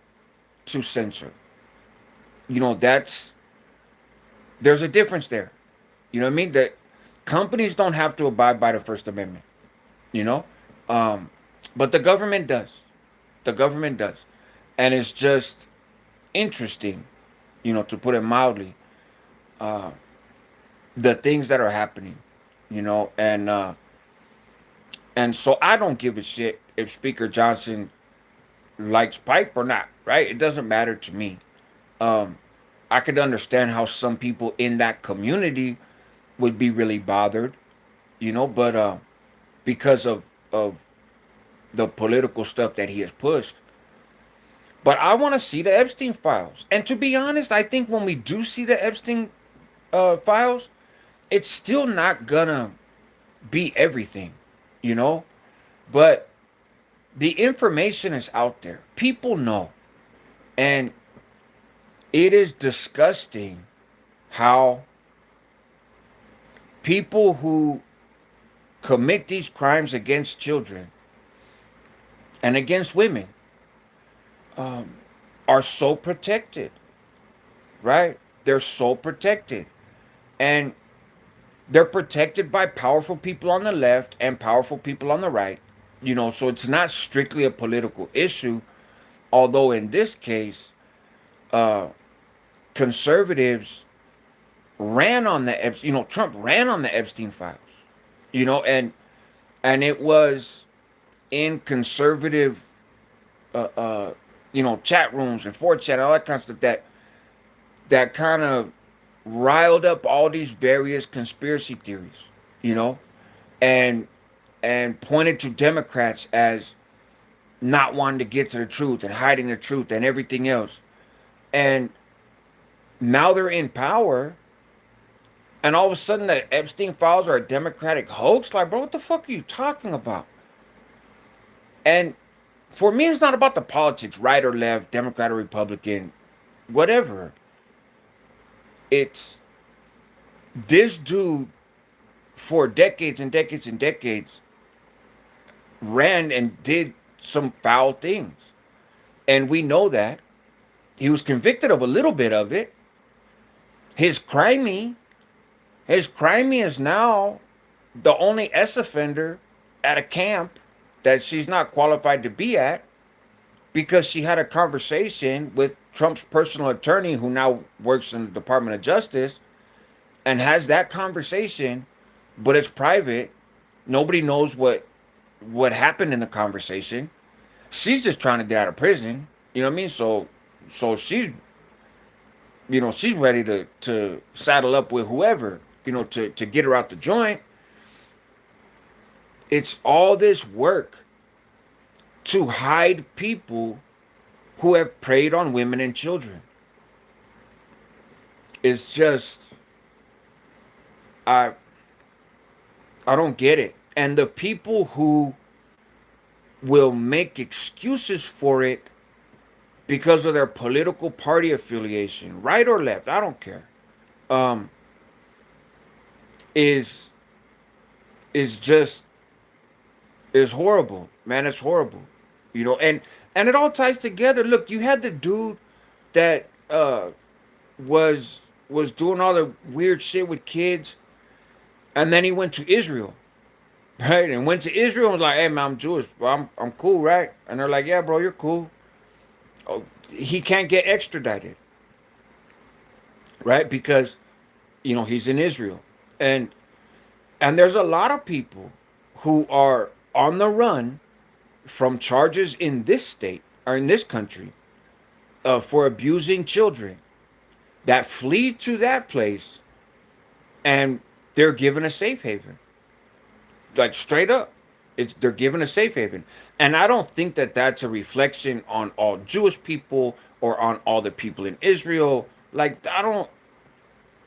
to censor. You know, there's a difference there. You know what I mean? That companies don't have to abide by the First Amendment, you know? Um, but the government does. The government does. And it's just interesting, you know, to put it mildly, uh, the things that are happening, you know, and so I don't give a shit if Speaker Johnson likes pipe or not, right? It doesn't matter to me. Um, I could understand how some people in that community would be really bothered, you know, but because of the political stuff that he has pushed. But I want to see the Epstein files, and to be honest, I think when we do see the Epstein files, it's still not gonna be everything, you know. But the information is out there. People know, and it is disgusting how people who commit these crimes against children and against women, um, are so protected, right? They're so protected. And they're protected by powerful people on the left and powerful people on the right. You know, so it's not strictly a political issue. Although in this case, uh, conservatives ran on the you know, Trump ran on the Epstein files. You know, and it was in conservative, uh, uh, you know, chat rooms and 4chan, all that kind of stuff, that kind of riled up all these various conspiracy theories, you know, and and pointed to Democrats as not wanting to get to the truth and hiding the truth and everything else. And now they're in power, and all of a sudden the Epstein files are a Democratic hoax. Like, bro, what the fuck are you talking about? And for me, it's not about the politics, right or left, Democrat or Republican, whatever. It's this dude for decades and decades and decades ran and did some foul things. And we know that. He was convicted of a little bit of it. His crimey, his crimey is now the only S offender at a camp that she's not qualified to be at because she had a conversation with Trump's personal attorney who now works in the Department of Justice and has that conversation, but it's private. Nobody knows what happened in the conversation. She's just trying to get out of prison. You know what I mean? So she's, you know, she's ready to saddle up with whoever, you know, to get her out the joint. It's all this work to hide people who have preyed on women and children. It's just I I don't get it. And the people who will make excuses for it because of their political party affiliation, right or left, I don't care. Um, is is just is horrible, man. It's horrible, you know. And it all ties together. Look, you had the dude that was doing all the weird shit with kids, and then he went to Israel, right? And went to Israel and was like, "Hey, man, I'm Jewish, bro. I'm cool, right?" And they're like, "Yeah, bro, you're cool." Oh, he can't get extradited, right? Because you know he's in Israel, and there's a lot of people who are on the run from charges in this state or in this country for abusing children that flee to that place, and they're given a safe haven, like straight up. It's they're given a safe haven, and I don't think that that's a reflection on all Jewish people or on all the people in Israel. Like I don't.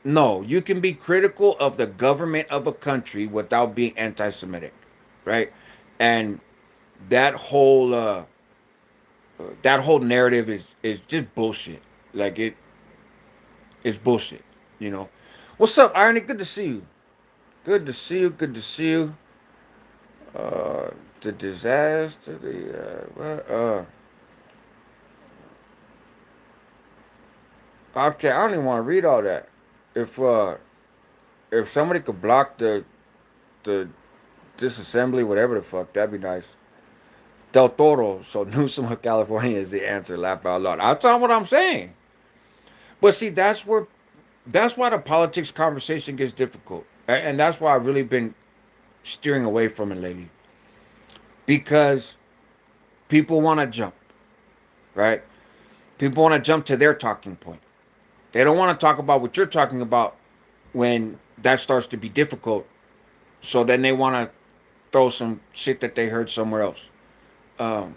No, you can be critical of the government of a country without being anti-Semitic, right? And that whole that whole narrative is just bullshit. Like it is bullshit. You know. What's up, Irony? Good to see you. Good to see you. Good to see you. Uh, the disaster. Okay, I don't even want to read all that. If uh, if somebody could block the disassembly, whatever the fuck, that'd be nice. Del Toro, so Newsom of California is the answer. Laugh out loud. I'll tell you what I'm saying. But see, that's why the politics conversation gets difficult, and that's why I've really been steering away from it lately, because people want to jump, right? People want to jump to their talking point. They don't want to talk about what you're talking about when that starts to be difficult. So then they want to throw some shit that they heard somewhere else. Um,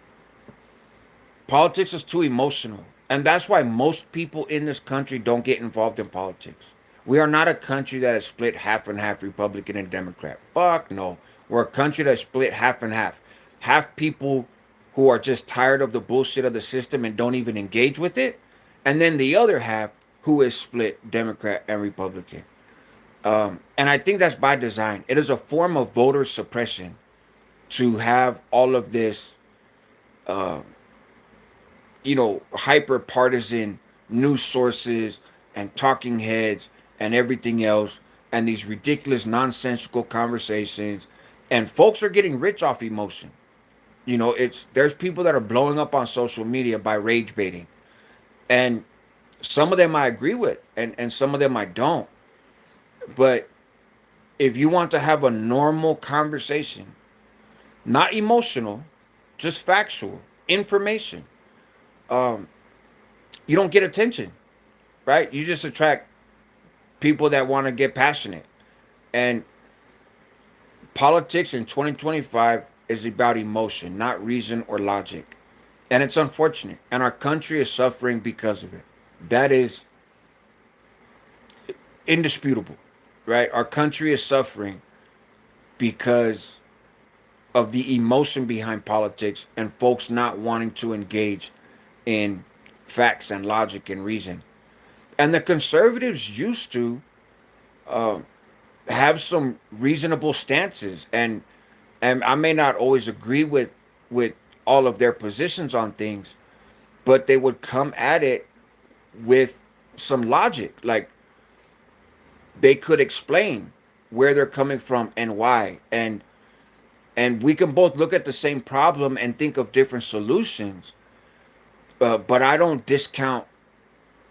Politics is too emotional. And that's why most people in this country don't get involved in politics. We are not a country that is split half and half Republican and Democrat. Fuck no. We're a country that's split half and half. Half people who are just tired of the bullshit of the system and don't even engage with it. And then the other half who is split Democrat and Republican. And I think that's by design. It is a form of voter suppression to have all of this uh, hyper partisan news sources and talking heads and everything else, and these ridiculous nonsensical conversations. And folks are getting rich off emotion. There's people that are blowing up on social media by rage baiting. And some of them I agree with, and some of them I don't. But if you want to have a normal conversation, not emotional, just factual information, um, you don't get attention, right? You just attract people that want to get passionate. And politics in 2025 is about emotion, not reason or logic. And it's unfortunate. And our country is suffering because of it. That is indisputable, right? Our country is suffering because of the emotion behind politics and folks not wanting to engage in facts and logic and reason. And the conservatives used to uh, have some reasonable stances, and I may not always agree with all of their positions on things, but they would come at it with some logic. Like they could explain where they're coming from and why, and we can both look at the same problem and think of different solutions. But I don't discount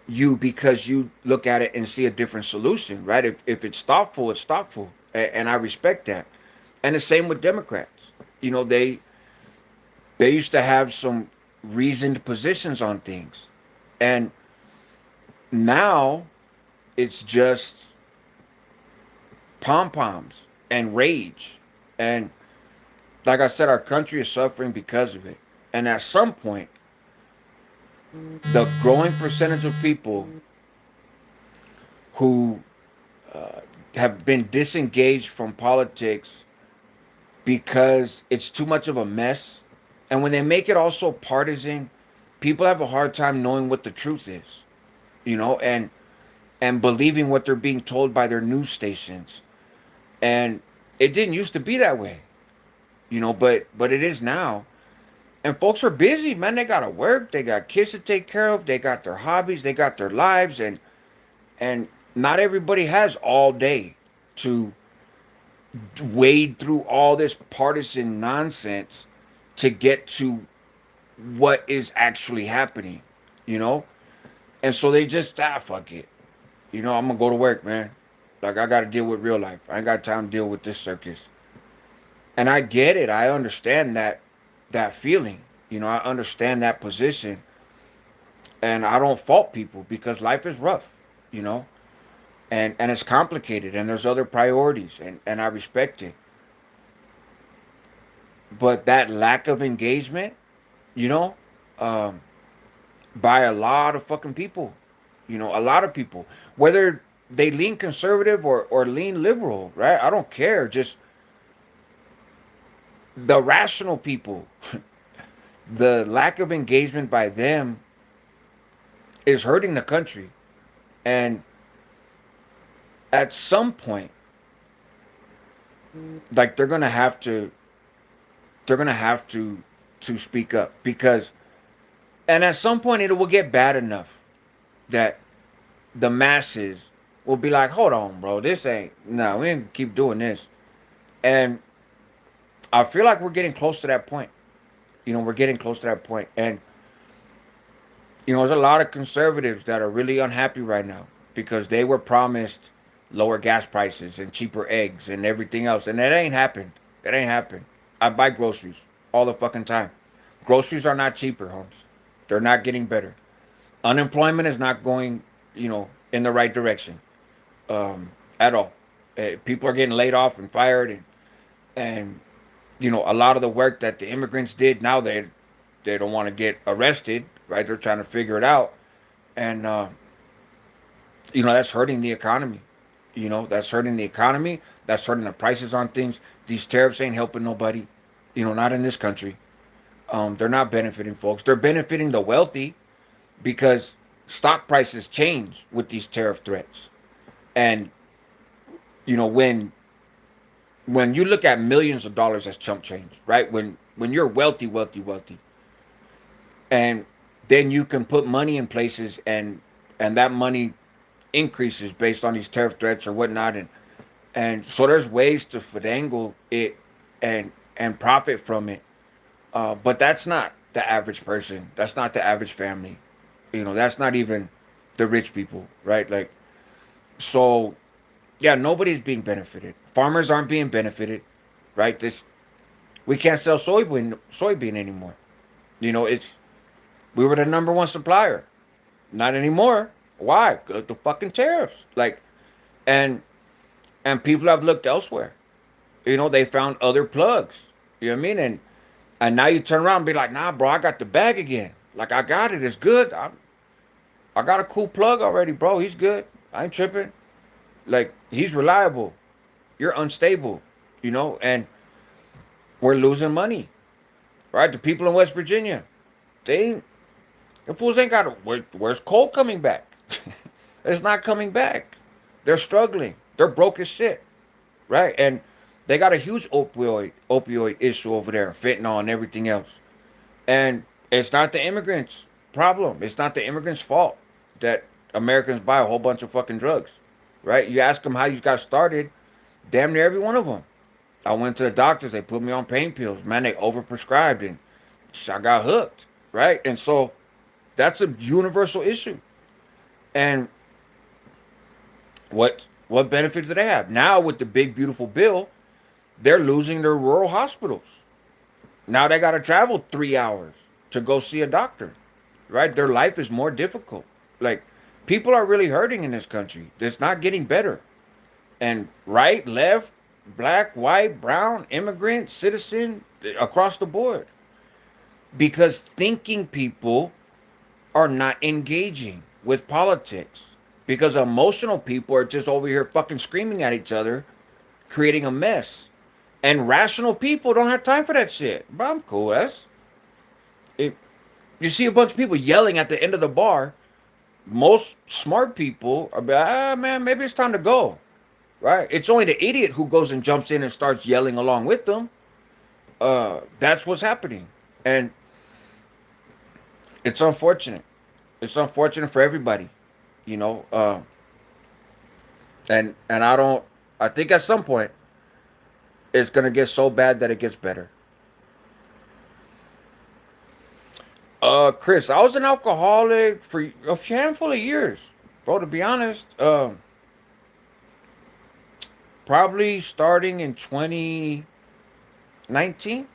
you because you look at it and see a different solution, right? If it's thoughtful, it's thoughtful, and I respect that. And the same with Democrats. They used to have some reasoned positions on things, and now it's just pom poms and rage. And like I said, our country is suffering because of it. And at some point, the growing percentage of people who have been disengaged from politics because it's too much of a mess, and when they make it also partisan, people have a hard time knowing what the truth is, and believing what they're being told by their news stations. And it didn't used to be that way, but it is now. And folks are busy, man. They gotta work. They got kids to take care of. They got their hobbies. They got their lives, and not everybody has all day to wade through all this partisan nonsense to get to what is actually happening, you know. And so they just fuck it, I'm gonna go to work, man. Like I gotta deal with real life. I ain't got time to deal with this circus. And I get it. I understand that feeling. You know, I understand that position, and I don't fault people because life is rough. You know, and it's complicated, and there's other priorities, and I respect it. But that lack of engagement, you know, um, by a lot of fucking people, a lot of people, whether they lean conservative or lean liberal, right? I don't care. Just the rational people, the lack of engagement by them is hurting the country. And at some point, like they're gonna have to speak up because, and at some point it will get bad enough that the masses will be like, hold on, bro, this ain't, no, we ain't keep doing this. And I feel like we're getting close to that point. We're getting close to that point. And, there's a lot of conservatives that are really unhappy right now because they were promised lower gas prices and cheaper eggs and everything else. And that ain't happened. That ain't happened. I buy groceries all the fucking time. Groceries are not cheaper, Holmes. They're not getting better. Unemployment is not going, in the right direction, at all. People are getting laid off and fired, and a lot of the work that the immigrants did now they don't want to get arrested, right? They're trying to figure it out, and that's hurting the economy. That's hurting the economy. That's hurting the prices on things. These tariffs ain't helping nobody. Not in this country. They're not benefiting folks. They're benefiting the wealthy because stock prices change with these tariff threats. And when you look at millions of dollars as chump change, right? When you're wealthy, wealthy, wealthy, and then you can put money in places, and that money increases based on these tariff threats or whatnot, and so there's ways to finagle it and profit from it. But that's not the average person. That's not the average family. That's not even the rich people, right? Like, so yeah, nobody's being benefited. Farmers aren't being benefited, right? This We can't sell soybean anymore. It's we were the number one supplier. Not anymore. Why? 'Cause the fucking tariffs. Like, and and people have looked elsewhere. They found other plugs. You know what I mean? And now you turn around and be like, nah, bro, I got the bag again. Like, I got it. It's good. I got a cool plug already, bro. He's good. I ain't tripping. Like, he's reliable. You're unstable. And we're losing money, right? The people in West Virginia, they ain't, the fools ain't got where's coal coming back? It's not coming back. They're struggling. They're broke as shit, right? And they got a huge opioid issue over there, fentanyl and everything else. And it's not the immigrants' problem. It's not the immigrants' fault that Americans buy a whole bunch of fucking drugs, right? You ask them how you got started, damn near every one of them. I went to the doctors. They put me on pain pills. Man, they overprescribed, and I got hooked, right? And so that's a universal issue. And what benefit do they have now with the big beautiful bill? They're losing their rural hospitals. Now they got to travel 3 hours to go see a doctor, right? Their life is more difficult. Like, people are really hurting in this country. It's not getting better. And right, left, black, white, brown, immigrant, citizen, across the board. Because thinking people are not engaging with politics. Because emotional people are just over here fucking screaming at each other, creating a mess. And rational people don't have time for that shit. But I'm cool. If you see a bunch of people yelling at the end of the bar, most smart people are like, man, maybe it's time to go. Right? It's only the idiot who goes and jumps in and starts yelling along with them. That's what's happening. And it's unfortunate. It's unfortunate for everybody, you know. And I think at some point it's gonna get so bad that it gets better. Chris, I was an alcoholic for a handful of years, bro. To be honest, probably starting in 20. 19,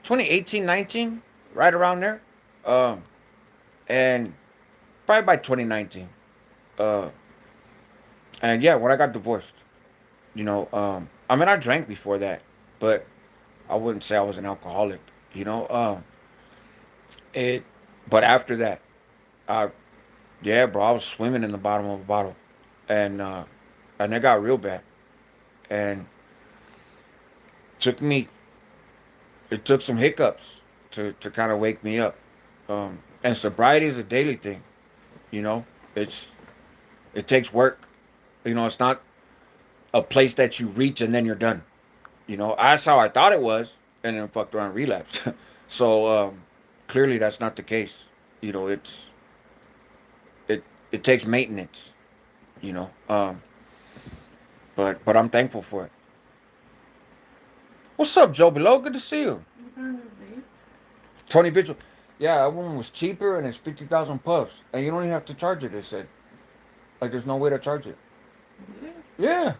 2018, 19, right around there. Um, and probably by 2019. Uh, and yeah, when I got divorced, I mean, I drank before that, but I wouldn't say I was an alcoholic, you know. It, but after that, I, yeah, bro, I was swimming in the bottom of a bottle, and and it got real bad, and took me, it took some hiccups to kind of wake me up. And sobriety is a daily thing, you know. It's it takes work, it's not a place that you reach and then you're done. That's how I thought it was, and then fucked around and relapsed. So clearly that's not the case. You know, it's it it takes maintenance. You know, but I'm thankful for it. What's up, Joe Below? Good to see you. You found a vape? Tony Vigil. Yeah, that one was cheaper and it's 50,000 puffs, and you don't even have to charge it. They said there's no way to charge it. Yeah. Yeah,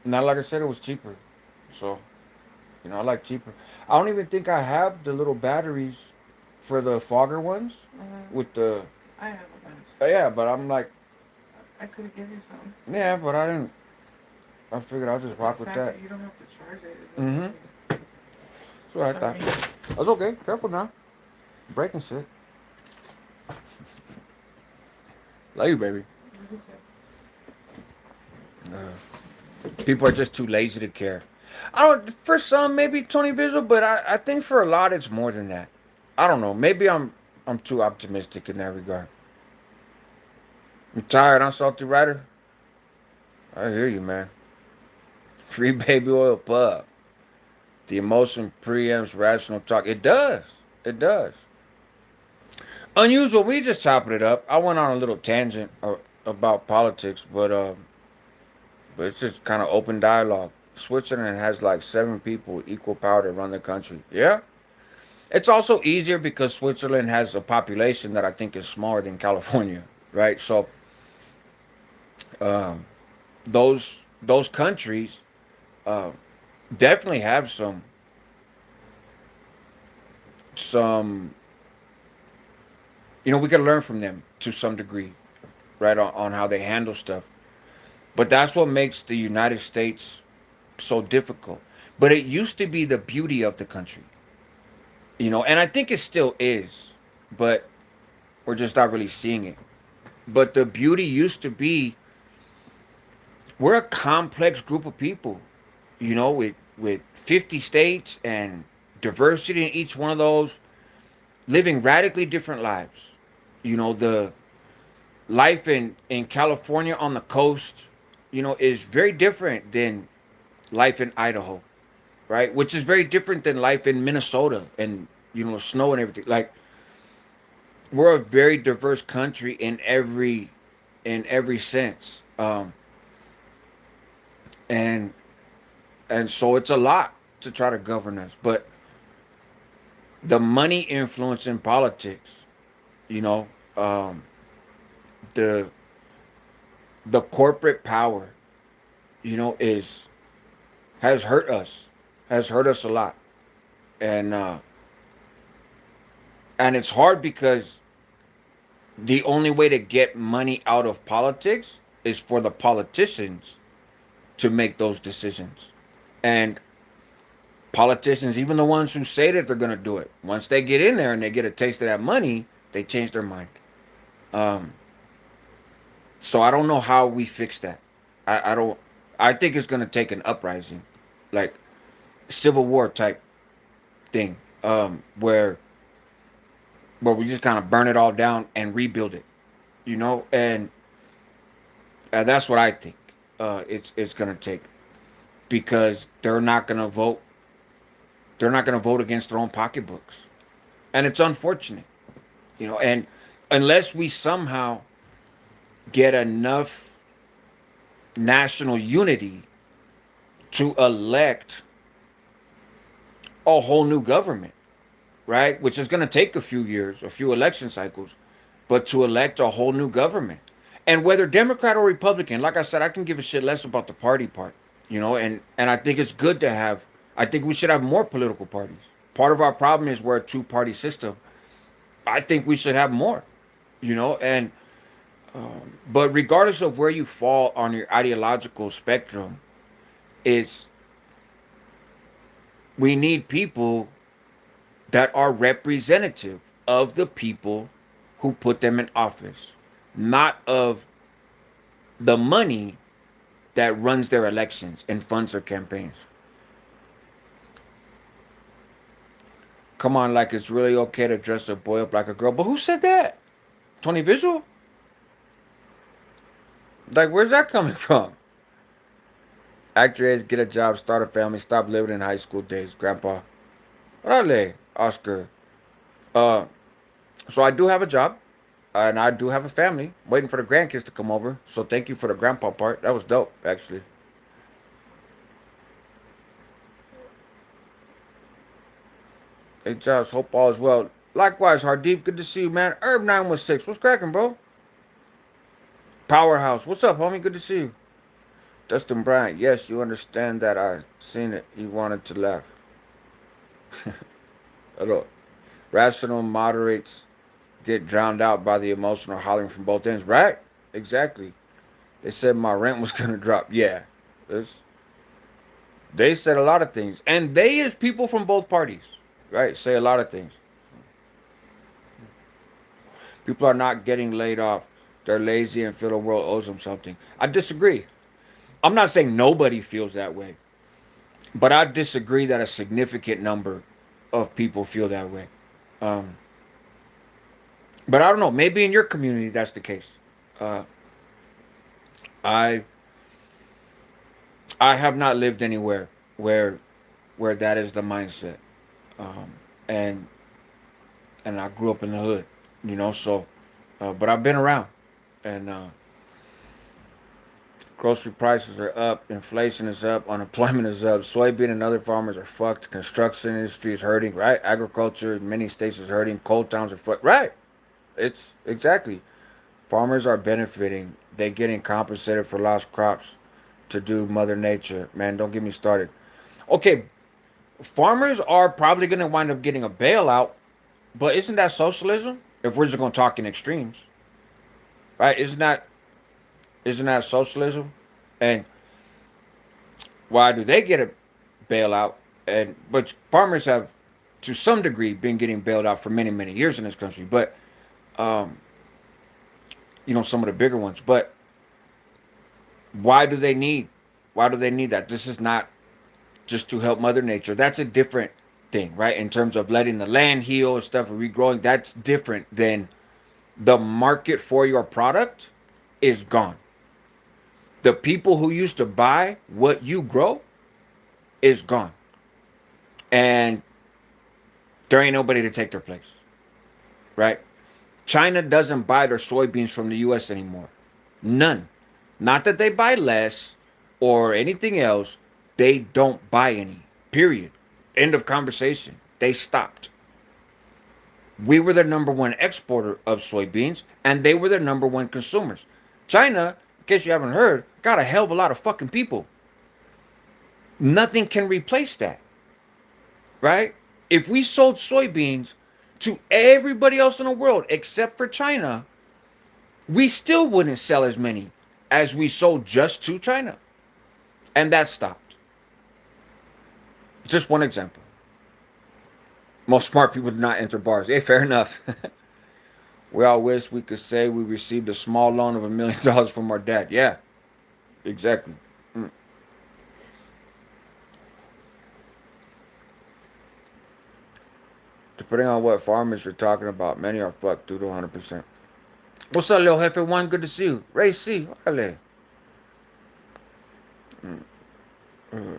not like I said, it was cheaper. So I like cheaper. I don't even think I have the little batteries for the fogger ones Uh-huh. with the. I have a bunch. Yeah, but I'm like, I could give you some. yeah, but I didn't. I figured I'll just But the rock with fact that. that you don't have to charge it is Mm-hmm. okay. That's what I Sorry. thought. That's okay. Careful now. Breaking shit. Love you, baby. You People are just too lazy to care. I don't. For some, maybe Tony Visual, but I think for a lot, it's more than that. I don't know. Maybe I'm too optimistic in that regard. You tired, huh, Salty Rider? I hear you, man. Free baby oil pub. The emotion preempts rational talk. It does. It does. Unusual. We just chopping it up. I went on a little tangent about politics, but it's just kind of open dialogue. Switzerland has like 7 people with equal power to run the country. Yeah. It's also easier because Switzerland has a population that I think is smaller than California, right? So um, those countries uh, definitely have some we can learn from them to some degree, right, on how they handle stuff. But that's what makes the United States so difficult. But it used to be the beauty of the country, and I think it still is, but we're just not really seeing it. But the beauty used to be we're a complex group of people, with 50 states and diversity in each one of those, living radically different lives. The life in California on the coast, is very different than life in Idaho, right? Which is very different than life in Minnesota and snow and everything. Like we're a very diverse country in every sense, and so it's a lot to try to govern us. But the money influence in politics, you know, um, the the corporate power, is has hurt us, has hurt us a lot, and it's hard because the only way to get money out of politics is for the politicians to make those decisions, and politicians, even the ones who say that they're going to do it, once they get in there and they get a taste of that money, they change their mind. Um, so I don't know how we fix that. I don't. I think it's going to take an uprising, like civil war type thing, where we just kind of burn it all down and rebuild it, and that's what I think. It's going to take because they're not going to vote. They're not going to vote against their own pocketbooks, and it's unfortunate, And unless we somehow get enough national unity to elect a whole new government, right? Which is going to take a few years, a few election cycles, but to elect a whole new government. And whether Democrat or Republican, like I said, I can give a shit less about the party part. And I think it's good to have. I think we should have more political parties. Part of our problem is we're a two-party system. I think we should have more, and but regardless of where you fall on your ideological spectrum, it's we need people that are representative of the people who put them in office, not of the money that runs their elections and funds their campaigns. Come on, like it's really okay to dress a boy up like a girl. But who said that? Tony Visual? Like, where's that coming from? Actress, get a job, start a family, stop living in high school days, Grandpa. Órale, Oscar. Uh, so I do have a job, and I do have a family. Waiting for the grandkids to come over. So thank you for the grandpa part. That was dope, actually. Hey, Josh, hope all is well. Likewise, Hardeep, good to see you, man. Herb 916, what's cracking, bro? Powerhouse, what's up, homie? Good to see you. Dustin Bryant, yes, you understand that I seen it. You wanted to laugh. Hello. Rational moderates get drowned out by the emotional hollering from both ends. Right? Exactly. They said my rent was gonna drop. Yeah. This they said a lot of things. And they is people from both parties. Right? Say a lot of things. People are not getting laid off. They're lazy and feel the world owes them something. I disagree. I'm not saying nobody feels that way. But I disagree that a significant number of people feel that way. Um, but I don't know. Maybe in your community that's the case. Uh, I I have not lived anywhere where that is the mindset, um, and I grew up in the hood, So, but I've been around, and grocery prices are up, inflation is up, unemployment is up, soybean and other farmers are fucked, construction industry is hurting, right? Agriculture in many states is hurting, coal towns are fucked, right? It's exactly. Farmers are benefiting. They're getting compensated for lost crops to do Mother Nature. Man, don't get me started. Okay, farmers are probably going to wind up getting a bailout, but isn't that socialism? If we're just going to talk in extremes, right? Isn't that socialism? And why do they get a bailout? And but farmers have, to some degree, been getting bailed out for many many years in this country. But um, some of the bigger ones. But why do they need? Why do they need that? This is not just to help Mother Nature. That's a different thing, right? In terms of letting the land heal and stuff and regrowing, that's different than the market for your product is gone. The people who used to buy what you grow is gone. And there ain't nobody to take their place, right? China doesn't buy their soybeans from the US anymore. None. Not that they buy less or anything else. They don't buy any. Period. End of conversation. They stopped. We were the number one exporter of soybeans, and they were the number one consumers. China, in case you haven't heard, got a hell of a lot of fucking people. Nothing can replace that, right? If we sold soybeans to everybody else in the world except for China, we still wouldn't sell as many as we sold just to China. And that stopped. Just one example. Most smart people do not enter bars. Hey, fair enough. We all wish we could say we received a small loan of $1 million from our dad. Yeah, exactly. Mm. Depending on what farmers you're talking about, many are fucked due to 100%. What's up, little Jefe One? Good to see you. Ray C. Órale. Mm. Mm.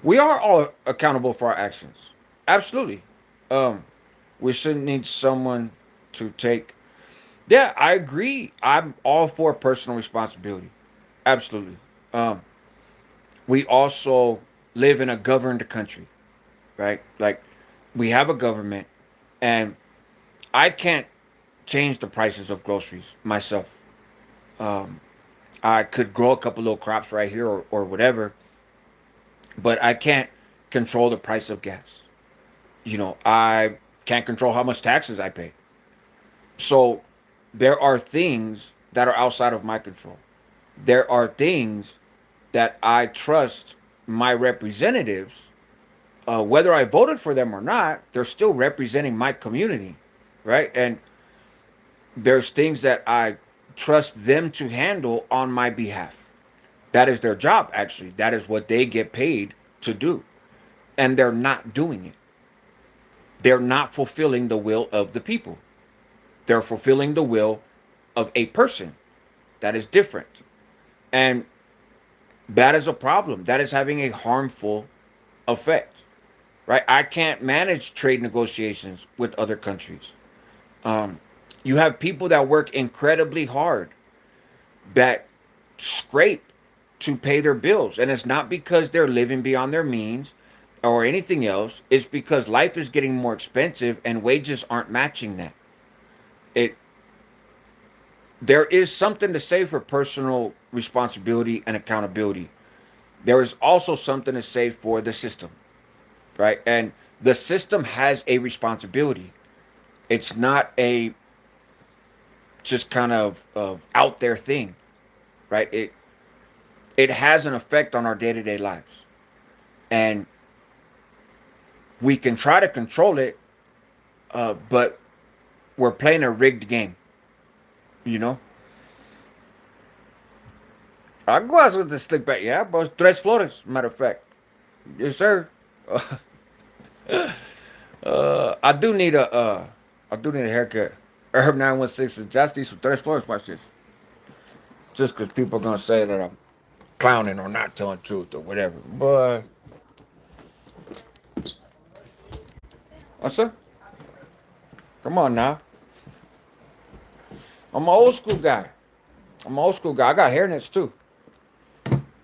We are all accountable for our actions. Absolutely. Um, we shouldn't need someone to take. Yeah, I agree. I'm all for personal responsibility. Absolutely. Um, we also live in a governed country, right? Like, we have a government, and I can't change the prices of groceries myself. Um, I could grow a couple little crops right here or whatever, but I can't control the price of gas. I can't control how much taxes I pay. So there are things that are outside of my control. There are things that I trust my representatives, whether I voted for them or not, they're still representing my community, right? And there's things that I trust them to handle on my behalf. That is their job, actually. That is what they get paid to do. And they're not doing it. They're not fulfilling the will of the people. They're fulfilling the will of a person. That is different. And that is a problem. That is having a harmful effect, right? I can't manage trade negotiations with other countries. Um, you have people that work incredibly hard that scrape to pay their bills. And it's not because they're living beyond their means or anything else. It's because life is getting more expensive and wages aren't matching that. It There is something to say for personal responsibility and accountability. There is also something to say for the system, right? And the system has a responsibility. It's not a just kind of out there thing, right? It has an effect on our day-to-day lives. And we can try to control it, but we're playing a rigged game, you know? Aguas with the slick back, yeah, bro. Tres Flores, matter of fact. Yes, sir. I do need a haircut. Herb 916 is just these Tres Flores, watch this. Just because people are going to say that I'm clowning or not telling the truth or whatever. But, what's up? Come on now. I'm an old school guy. I'm an old school guy. I got hairnets too.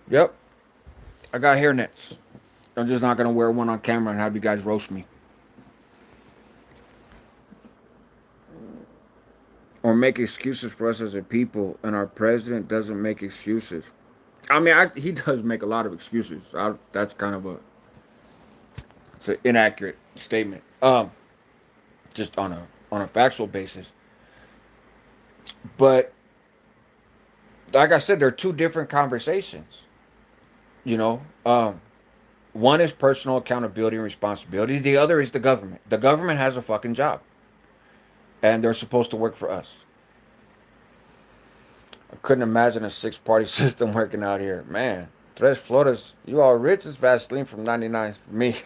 Yep. I got hairnets. I'm just not gonna wear one on camera and have you guys roast me. Or make excuses for us as a people, and our president doesn't make excuses. I mean, he does make a lot of excuses. That's kind of it's an inaccurate statement. Just on a factual basis. But like I said, they're two different conversations. You know, one is personal accountability and responsibility. The other is the government. The government has a fucking job, and they're supposed to work for us. I couldn't imagine a six-party system working out here, man. Tres Flores, you all rich as Vaseline from 99 for me.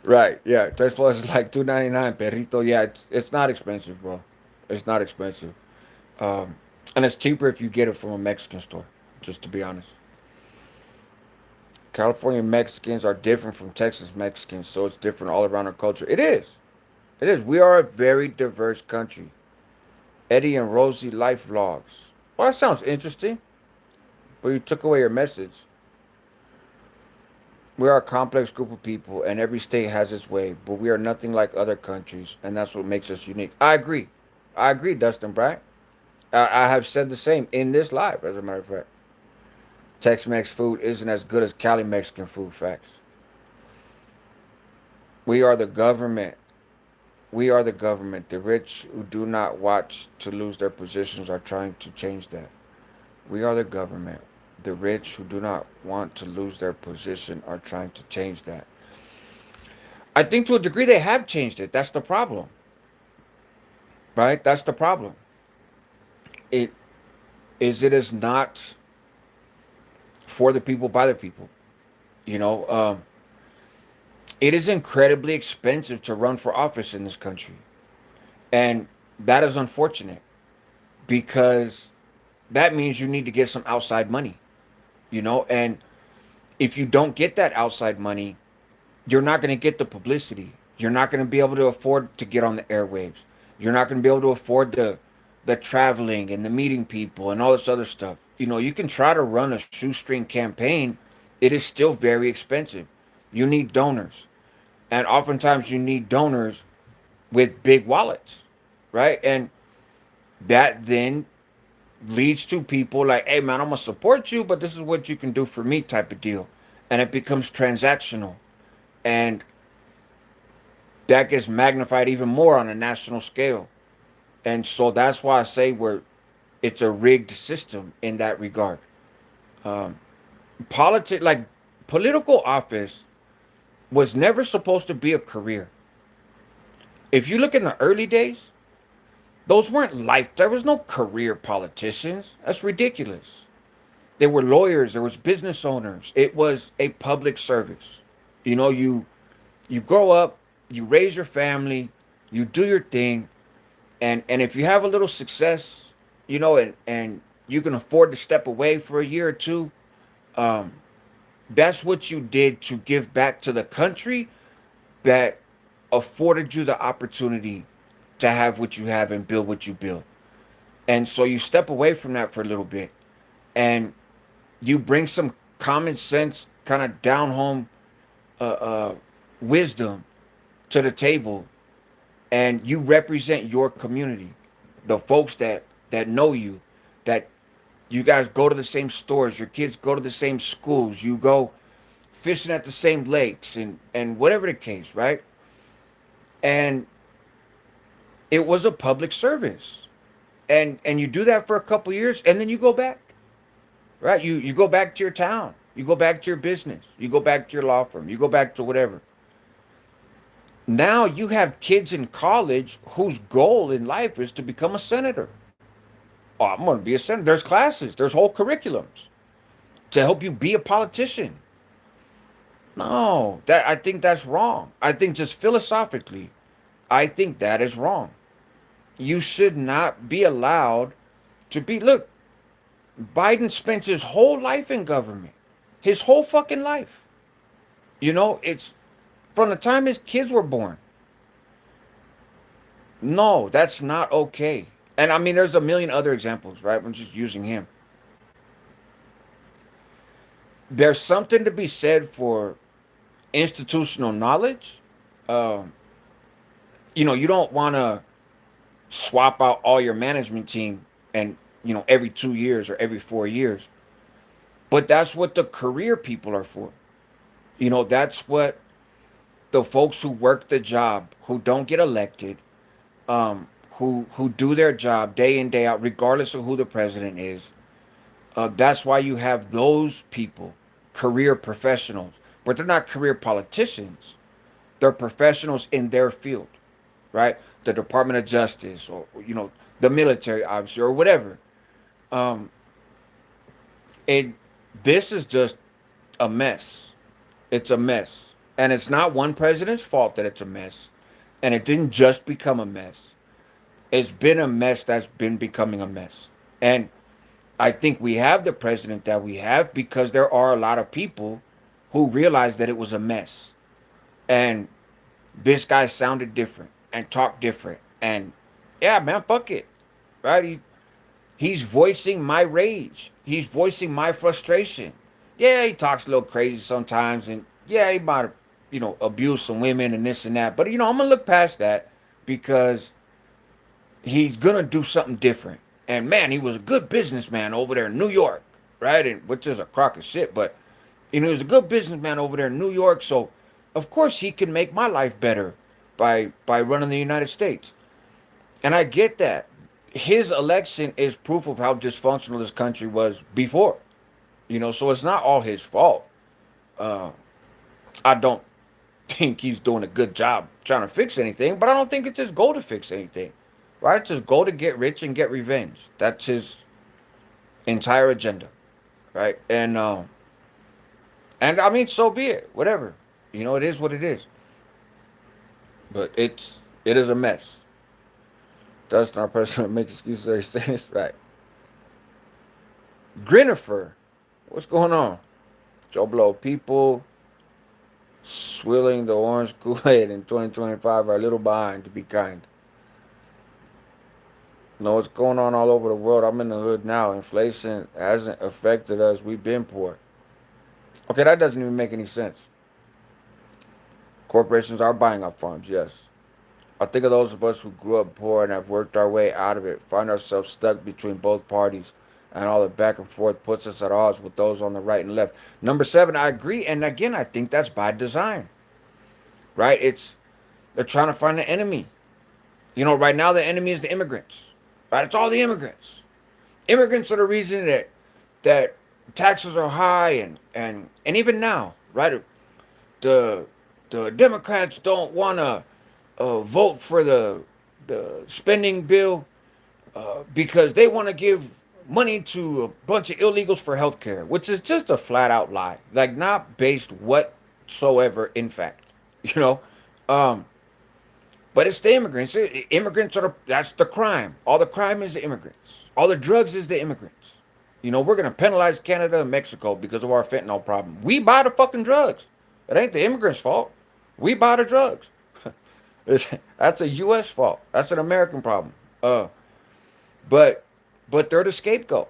Right, yeah. Tres Flores is like 2.99, perrito. Yeah, it's not expensive, bro. It's not expensive. Um, and it's cheaper if you get it from a Mexican store, just to be honest. California Mexicans are different from Texas Mexicans, so it's different all around our culture. It is. It is. We are a very diverse country. Eddie and Rosie life vlogs. Well, that sounds interesting, but you took away your message. We are a complex group of people, and every state has its way, but we are nothing like other countries, and that's what makes us unique. I agree. I agree, Dustin Bryant. I have said the same in this live, as a matter of fact. Tex Mex food isn't as good as Cali Mexican food, facts. We are the government. We are the government. The rich who do not watch to lose their positions are trying to change that. We are the government. The rich who do not want to lose their position are trying to change that. I think to a degree they have changed it. That's the problem, right? That's the problem. It is not for the people by the people. You know, it is incredibly expensive to run for office in this country, and that is unfortunate because that means you need to get some outside money. And if you don't get that outside money, you're not going to get the publicity. You're not going to be able to afford to get on the airwaves. You're not going to be able to afford the traveling and the meeting people and all this other stuff. You can try to run a shoestring campaign. It is still very expensive. You need donors. And oftentimes you need donors with big wallets, right? And that then leads to people like, hey man, I'm gonna support you, but this is what you can do for me type of deal. And it becomes transactional. And that gets magnified even more on a national scale. And so that's why I say it's a rigged system in that regard. Um, like political office was never supposed to be a career. If you look in the early days, those weren't life. There was no career politicians. That's ridiculous. There were lawyers. There was business owners. It was a public service. You know, you grow up, you raise your family, you do your thing, and if you have a little success, you know, and you can afford to step away for a year or two, um, that's what you did to give back to the country that afforded you the opportunity to have what you have and build what you build. And so you step away from that for a little bit and you bring some common sense, kind of down home wisdom to the table, and you represent your community, the folks that know you, that you guys go to the same stores, your kids go to the same schools, you go fishing at the same lakes, and whatever the case, right? And it was a public service, and you do that for a couple years, and then you go back, right? You go back to your town, you go back to your business, you go back to your law firm, you go back to whatever. Now you have kids in college whose goal in life is to become a senator. Oh, I'm going to be a senator. There's classes, there's whole curriculums to help you be a politician. No, that I think that's wrong. I think just philosophically, I think that is wrong. You should not be allowed to be. Look, Biden spent his whole life in government, his whole fucking life. You know, it's from the time his kids were born. No, that's not okay. And I mean, there's a million other examples, right? I'm just using him. There's something to be said for institutional knowledge. Um, you know, you don't want to swap out all your management team and, you know, every 2 years or every 4 years. But that's what the career people are for. You know, that's what the folks who work the job, who don't get elected, who do their job day in day out, regardless of who the president is. That's why you have those people, career professionals, but they're not career politicians. They're professionals in their field, right? The Department of Justice, or you know, the military, obviously, or whatever. Um, and this is just a mess. It's a mess, and it's not one president's fault that it's a mess, and it didn't just become a mess. It's been a mess that's been becoming a mess, and I think we have the president that we have because there are a lot of people who realized that it was a mess. And this guy sounded different and talked different. And yeah, man, fuck it. Right? He's voicing my rage. He's voicing my frustration. Yeah, he talks a little crazy sometimes. And yeah, he might, you know, abuse some women and this and that. But, you know, I'm going to look past that because he's gonna do something different. And man, he was a good businessman over there in New York, right? And which is a crock of shit, but you know, he was a good businessman over there in New York. So of course he can make my life better by running the United States. And I get that. His election is proof of how dysfunctional this country was before. You know, so it's not all his fault. Uh, I don't think he's doing a good job trying to fix anything, but I don't think it's his goal to fix anything. Right? It's his goal to get rich and get revenge. That's his entire agenda. Right? And I mean, so be it. Whatever. You know, it is what it is. But it is a mess. Does not person make excuses or things right. Grinifer. What's going on? Joe Blow, people swilling the orange Kool-Aid in 2025 are a little behind, to be kind. Know what's going on all over the world. I'm in the hood now. Inflation hasn't affected us. We've been poor. Okay, that doesn't even make any sense. Corporations are buying up farms, yes. I think of those of us who grew up poor and have worked our way out of it, find ourselves stuck between both parties, and all the back and forth puts us at odds with those on the right and left. Number seven, I agree, and again, I think that's by design, right? It's they're trying to find an enemy. You know, right now the enemy is the immigrants, right? It's all the immigrants. Immigrants are the reason that taxes are high, and even now, right? The the Democrats don't want to vote for the spending bill because they want to give money to a bunch of illegals for health care, which is just a flat out lie, like not based whatsoever in fact, you know. Um, but it's the immigrants. Immigrants are that's the crime. All the crime is the immigrants. All the drugs is the immigrants. You know, we're gonna penalize Canada and Mexico because of our fentanyl problem. We buy the fucking drugs. It ain't the immigrants' fault. We buy the drugs. That's a U.S. fault. That's an American problem. But but they're the scapegoat.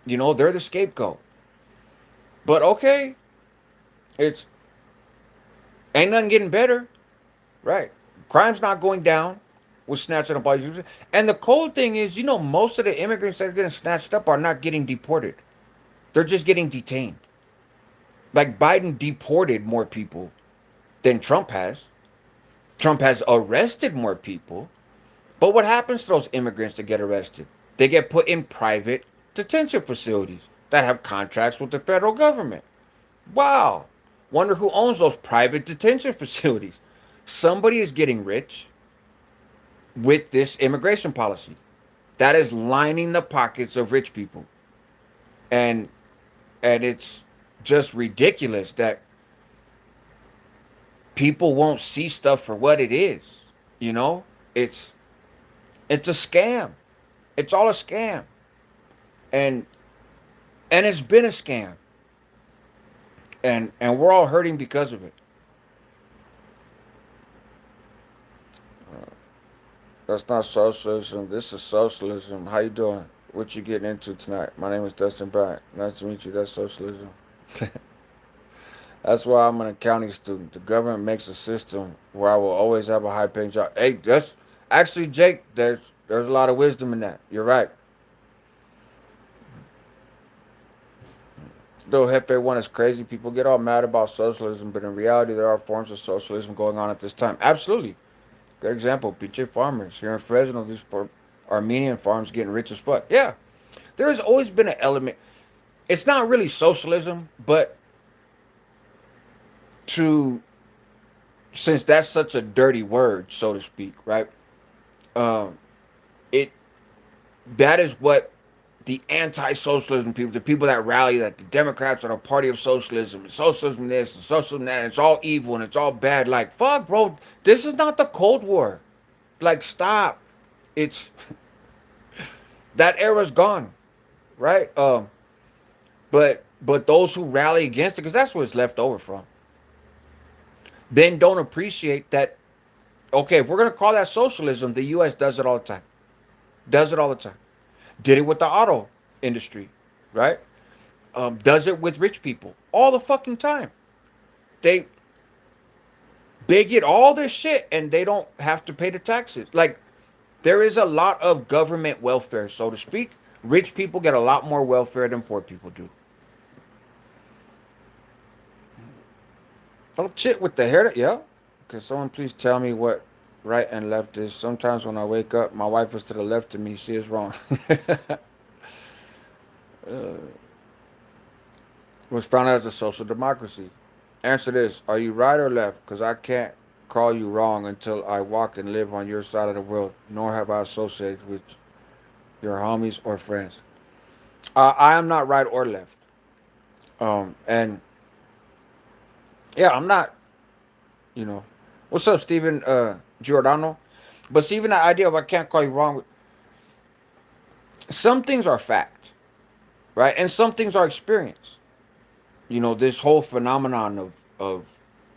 You know, they're the scapegoat. But okay, it's ain't nothing getting better, right? Crime's not going down with snatching up all these. And the cold thing is, you know, most of the immigrants that are getting snatched up are not getting deported. They're just getting detained. Like Biden deported more people than Trump has. Trump has arrested more people. But what happens to those immigrants that get arrested? They get put in private detention facilities that have contracts with the federal government. Wow. Wonder who owns those private detention facilities. Somebody is getting rich with this immigration policy that is lining the pockets of rich people. And it's just ridiculous that people won't see stuff for what it is. You know? It's it's a scam. It's all a scam. And it's been a scam. And we're all hurting because of it. That's not socialism. This is socialism. How you doing? What you getting into tonight? My name is Dustin Bryant. Nice to meet you. That's socialism. That's why I'm an accounting student. The government makes a system where I will always have a high paying job. Hey, that's actually Jake. There's a lot of wisdom in that. You're right. Though Hefe one is crazy, people get all mad about socialism, but in reality, there are forms of socialism going on at this time. Absolutely. Good example. PJ farmers here in Fresno. These for Armenian farms getting rich as fuck. Yeah, there has always been an element. It's not really socialism, but to since that's such a dirty word, so to speak, right? Um, it that is what the anti-socialism people, the people that rally that the Democrats are the party of socialism, and socialism this and socialism that, and it's all evil and it's all bad. Like fuck, bro, this is not the Cold War. Like stop. It's that era's gone, right? But those who rally against it, because that's what it's left over from, then don't appreciate that. Okay, if we're gonna call that socialism, the U.S. does it all the time. Does it all the time. Did it with the auto industry, right? Does it with rich people all the fucking time. They they get all this shit and they don't have to pay the taxes. Like there is a lot of government welfare, so to speak. Rich people get a lot more welfare than poor people do. Oh shit, with the hair, yeah. Can someone please tell me what right and left is? Sometimes when I wake up, my wife is to the left of me. She is wrong. Was found as a social democracy. Answer this: are you right or left? Because I can't call you wrong until I walk and live on your side of the world. Nor have I associated with your homies or friends. I am not right or left. And yeah, I'm not. You know, what's up, Stephen Giordano? But see, even the idea of I can't call you wrong. Some things are fact, right? And some things are experience. You know, this whole phenomenon of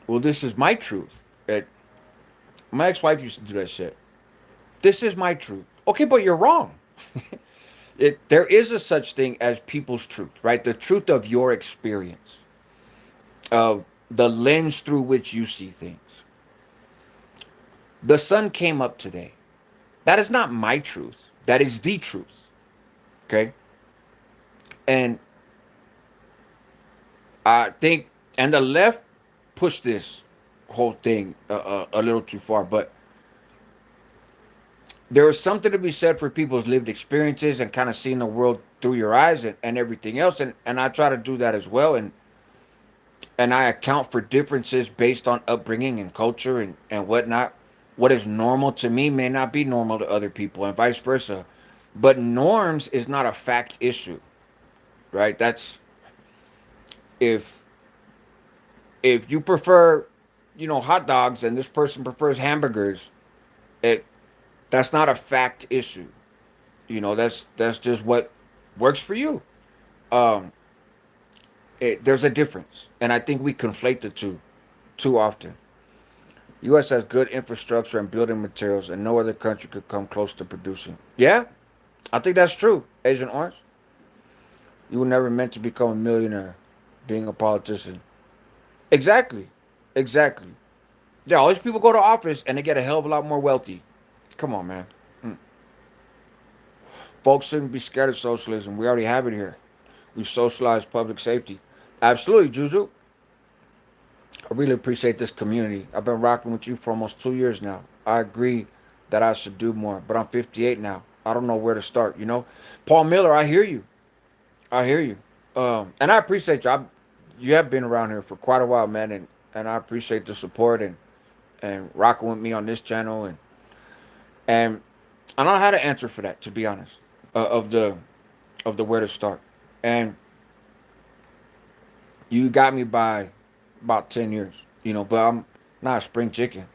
well, this is my truth. It, my ex-wife used to do that shit. This is my truth. Okay, but you're wrong. There is a such thing as people's truth, right? The truth of your experience, of the lens through which you see things. The sun came up today. That is not my truth. That is the truth. Okay. And I think, and the left pushed this whole thing a little too far, but there is something to be said for people's lived experiences and kind of seeing the world through your eyes and everything else. And I try to do that as well. And I account for differences based on upbringing and culture and whatnot. What is normal to me may not be normal to other people and vice versa. But norms is not a fact issue, right? That's if if you prefer, hot dogs and this person prefers hamburgers, it that's not a fact issue. That's just what works for you. Um, there's a difference, and I think we conflate the two too often. U.S. has good infrastructure and building materials, and no other country could come close to producing. Yeah, I think that's true. Agent Orange, you were never meant to become a millionaire, being a politician. Exactly, exactly. Yeah, all these people go to office and they get a hell of a lot more wealthy. Come on, man. Mm. Folks shouldn't be scared of socialism. We already have it here. We've socialized public safety. Absolutely, Juju. I really appreciate this community. I've been rocking with you for almost 2 years now. I agree that I should do more, but I'm 58 now. I don't know where to start. Paul Miller, I hear you. I hear you. And I appreciate you. You have been around here for quite a while, man, and I appreciate the support and rocking with me on this channel and I don't know how to answer for that, to be honest, of the where to start. And you got me by about 10 years, but I'm not a spring chicken.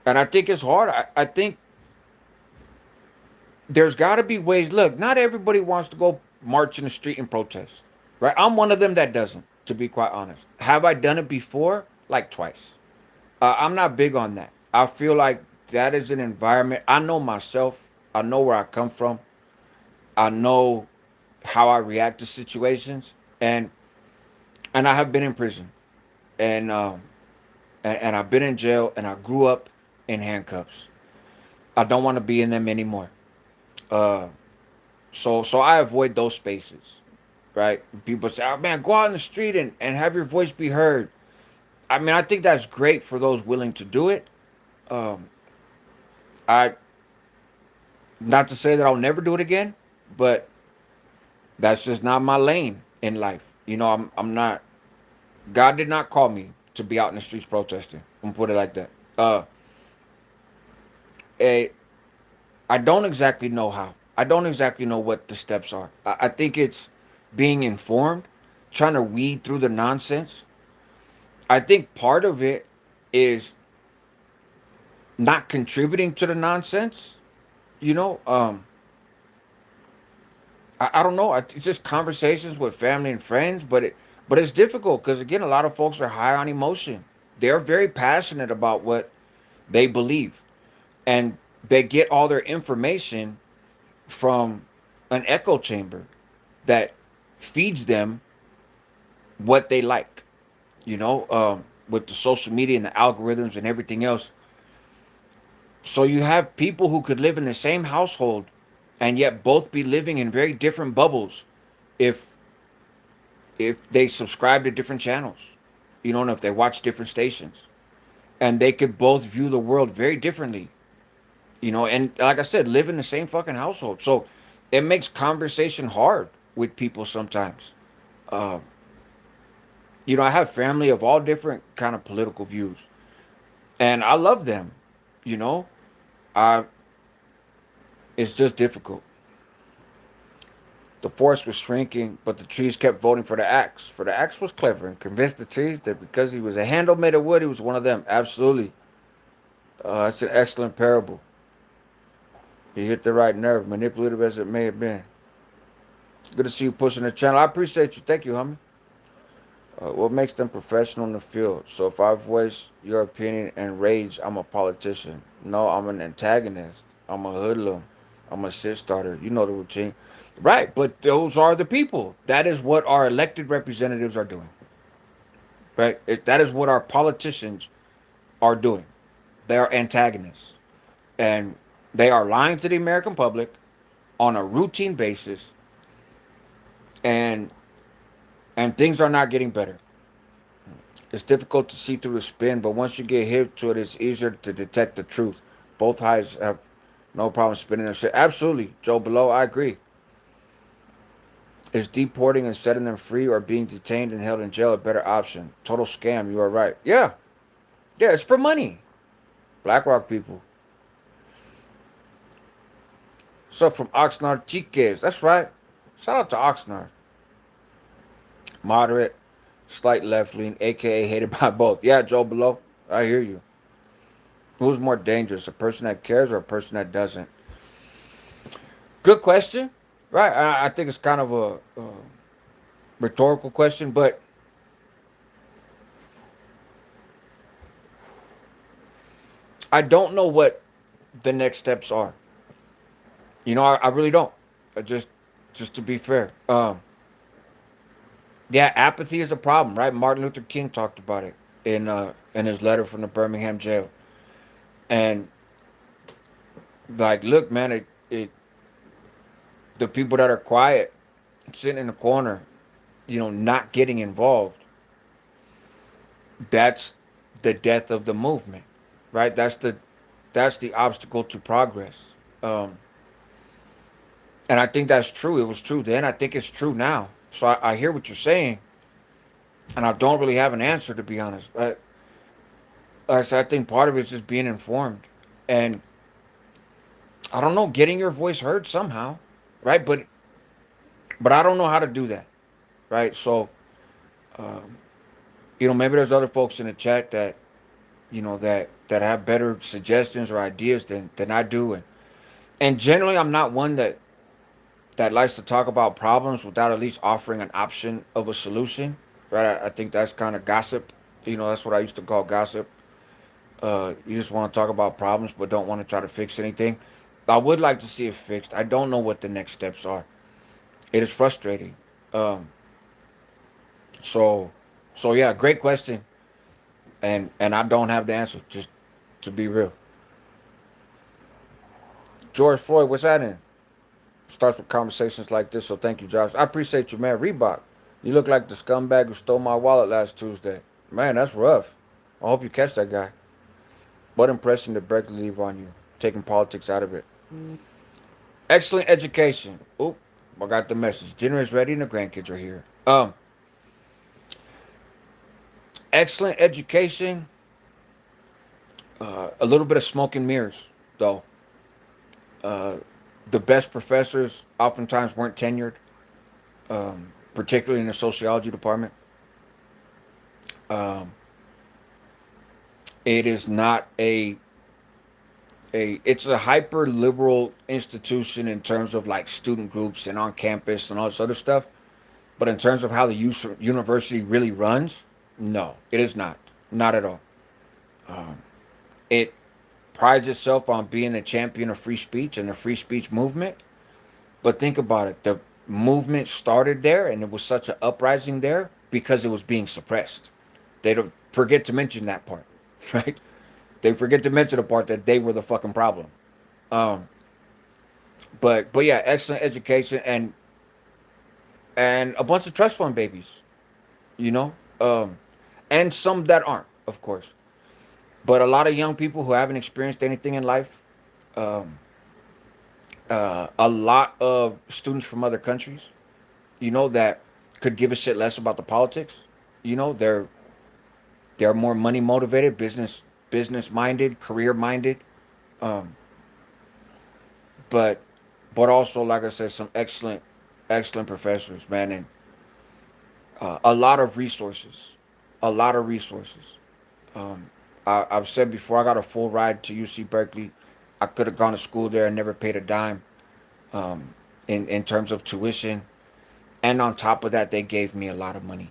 And I think it's hard. I think there's got to be ways. Look, not everybody wants to go march in the street and protest, right? I'm one of them that doesn't, to be quite honest. Have I done it before? Like twice. I'm not big on that. I feel like that is an environment. I know myself. I know where I come from. I know how I react to situations, and I have been in prison, and and I've been in jail, and I grew up in handcuffs. I don't want to be in them anymore. Uh, so I avoid those spaces, right? People say, "Oh man, go out in the street and have your voice be heard." I mean, I think that's great for those willing to do it. Um, I Not to say that I'll never do it again, but that's just not my lane in life. I'm not. God did not call me to be out in the streets protesting. I'm gonna put it like that. A, I don't exactly know how. I don't exactly know what the steps are. I think it's being informed, trying to weed through the nonsense. I think part of it is not contributing to the nonsense. You know, um, I don't know. It's just conversations with family and friends, but it's difficult because again, a lot of folks are high on emotion. They're very passionate about what they believe, and they get all their information from an echo chamber that feeds them what they like. With the social media and the algorithms and everything else. So you have people who could live in the same household and yet both be living in very different bubbles if they subscribe to different channels. And if they watch different stations. And they could both view the world very differently. And like I said, live in the same fucking household. So it makes conversation hard with people sometimes. Uh, I have family of all different kind of political views. And I love them. You know, I it's just difficult. The forest was shrinking, but the trees kept voting for the axe. For the axe was clever and convinced the trees that because he was a handle made of wood, he was one of them. Absolutely. It's an excellent parable. He hit the right nerve, manipulative as it may have been. Good to see you pushing the channel. I appreciate you. Thank you, homie. What makes them professional in the field? So if I voice your opinion and rage, I'm a politician. No, I'm an antagonist. I'm a hoodlum. I'm a shit starter. You know the routine. Right, but those are the people. That is what our elected representatives are doing. Right? That is what our politicians are doing. They are antagonists, and they are lying to the American public on a routine basis, and things are not getting better. It's difficult to see through the spin, but once you get hip to it, it's easier to detect the truth. Both sides have no problem spinning their shit. Absolutely, Joe Below, I agree. Is deporting and setting them free or being detained and held in jail a better option? Total scam, you are right. Yeah, yeah, it's for money. BlackRock people. So from Oxnard Chiques, that's right. Shout out to Oxnard. Moderate, slight left lean, aka hated by both. Yeah, Joe Below, I hear you. Who's more dangerous, a person that cares or a person that doesn't? Good question. Right. I think it's kind of a rhetorical question, but I don't know what the next steps are. I really don't. Just to be fair. Yeah, apathy is a problem, right? Martin Luther King talked about it in his letter from the Birmingham jail, and like, look, man, it the people that are quiet, sitting in the corner, not getting involved, that's the death of the movement, right? That's the obstacle to progress. Um, and I think that's true. It was true then. I think it's true now. So I hear what you're saying, and I don't really have an answer, to be honest. But like I said, I think part of it is just being informed, and I don't know, getting your voice heard somehow, right? But I don't know how to do that, right? So maybe there's other folks in the chat that have better suggestions or ideas than I do, and generally I'm not one that likes to talk about problems without at least offering an option of a solution, right? I think that's kind of gossip. That's what I used to call gossip. You just want to talk about problems but don't want to try to fix anything. I would like to see it fixed. I don't know what the next steps are. It is frustrating. Um, so, so yeah, great question, and I don't have the answer. Just to be real, George Floyd, what's that in? Starts with conversations like this. So thank you, Josh. I appreciate you, man. Reebok, you look like the scumbag who stole my wallet last Tuesday. Man, that's rough. I hope you catch that guy. What impression did Berkeley leave on you? Taking politics out of it. Excellent education. Oop, I got the message. Dinner is ready and the grandkids are here. Excellent education. A little bit of smoke and mirrors, though. Uh, the best professors oftentimes weren't tenured, particularly in the sociology department. Um, it is not it's a hyper liberal institution in terms of like student groups and on campus and all this other stuff. But in terms of how the university really runs, no, it is not. Not at all. It prides itself on being a champion of free speech and the free speech movement. But think about it. The movement started there and it was such an uprising there because it was being suppressed. They don't forget to mention that part, right? They forget to mention the part that they were the fucking problem. Um, but yeah, excellent education and a bunch of trust fund babies, you know, um, and some that aren't, of course. But a lot of young people who haven't experienced anything in life, um, a lot of students from other countries, that could give a shit less about the politics. They're more money motivated, business minded, career minded, um, but also like I said, some excellent professors, man, and a lot of resources, a lot of resources. Um, I've said before, I got a full ride to UC Berkeley. I could have gone to school there and never paid a dime, in terms of tuition. And on top of that, they gave me a lot of money.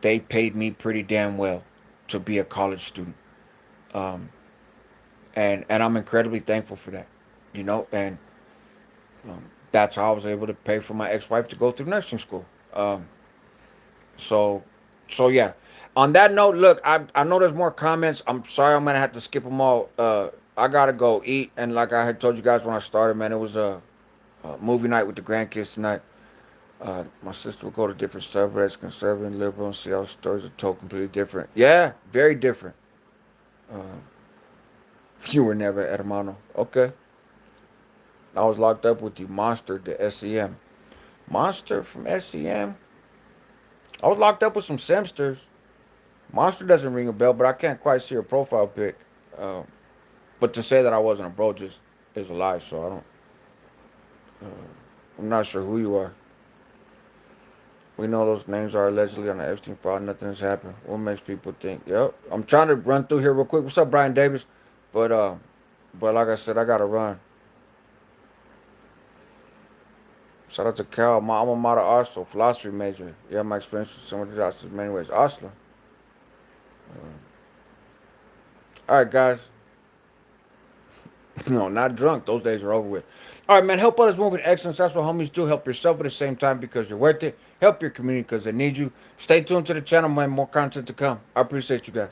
They paid me pretty damn well to be a college student. Um, and I'm incredibly thankful for that. And that's how I was able to pay for my ex-wife to go through nursing school. So so yeah, On that note, look, I know there's more comments. I'm sorry, I'm gonna have to skip them all. I gotta go eat, and like I had told you guys when I started, man, it was a movie night with the grandkids tonight. My sister would go to different subreddits, conservative and liberal, and see how stories are told completely different. Yeah, very different. Uh, you were never hermano. Okay. I was locked up with the monster, the SEM. Monster from SEM? I was locked up with some Semsters. Monster doesn't ring a bell, but I can't quite see her profile pic. Um, but to say that I wasn't a bro just is a lie, so I don't. I'm not sure who you are. We know those names are allegedly on the Epstein file. Nothing has happened. What makes people think? Yep. I'm trying to run through here real quick. What's up, Brian Davis? But uh, but like I said, I gotta run. Shout out to Cal, my alma mater, Oslo, philosophy major. Yeah, my experience with some of the doctors in many ways. Oslo. All right, guys. No, not drunk. Those days are over with. All right, man. Help others move in excellence. That's what homies do. Help yourself at the same time because you're worth it. Help your community because they need you. Stay tuned to the channel, man. More content to come. I appreciate you guys.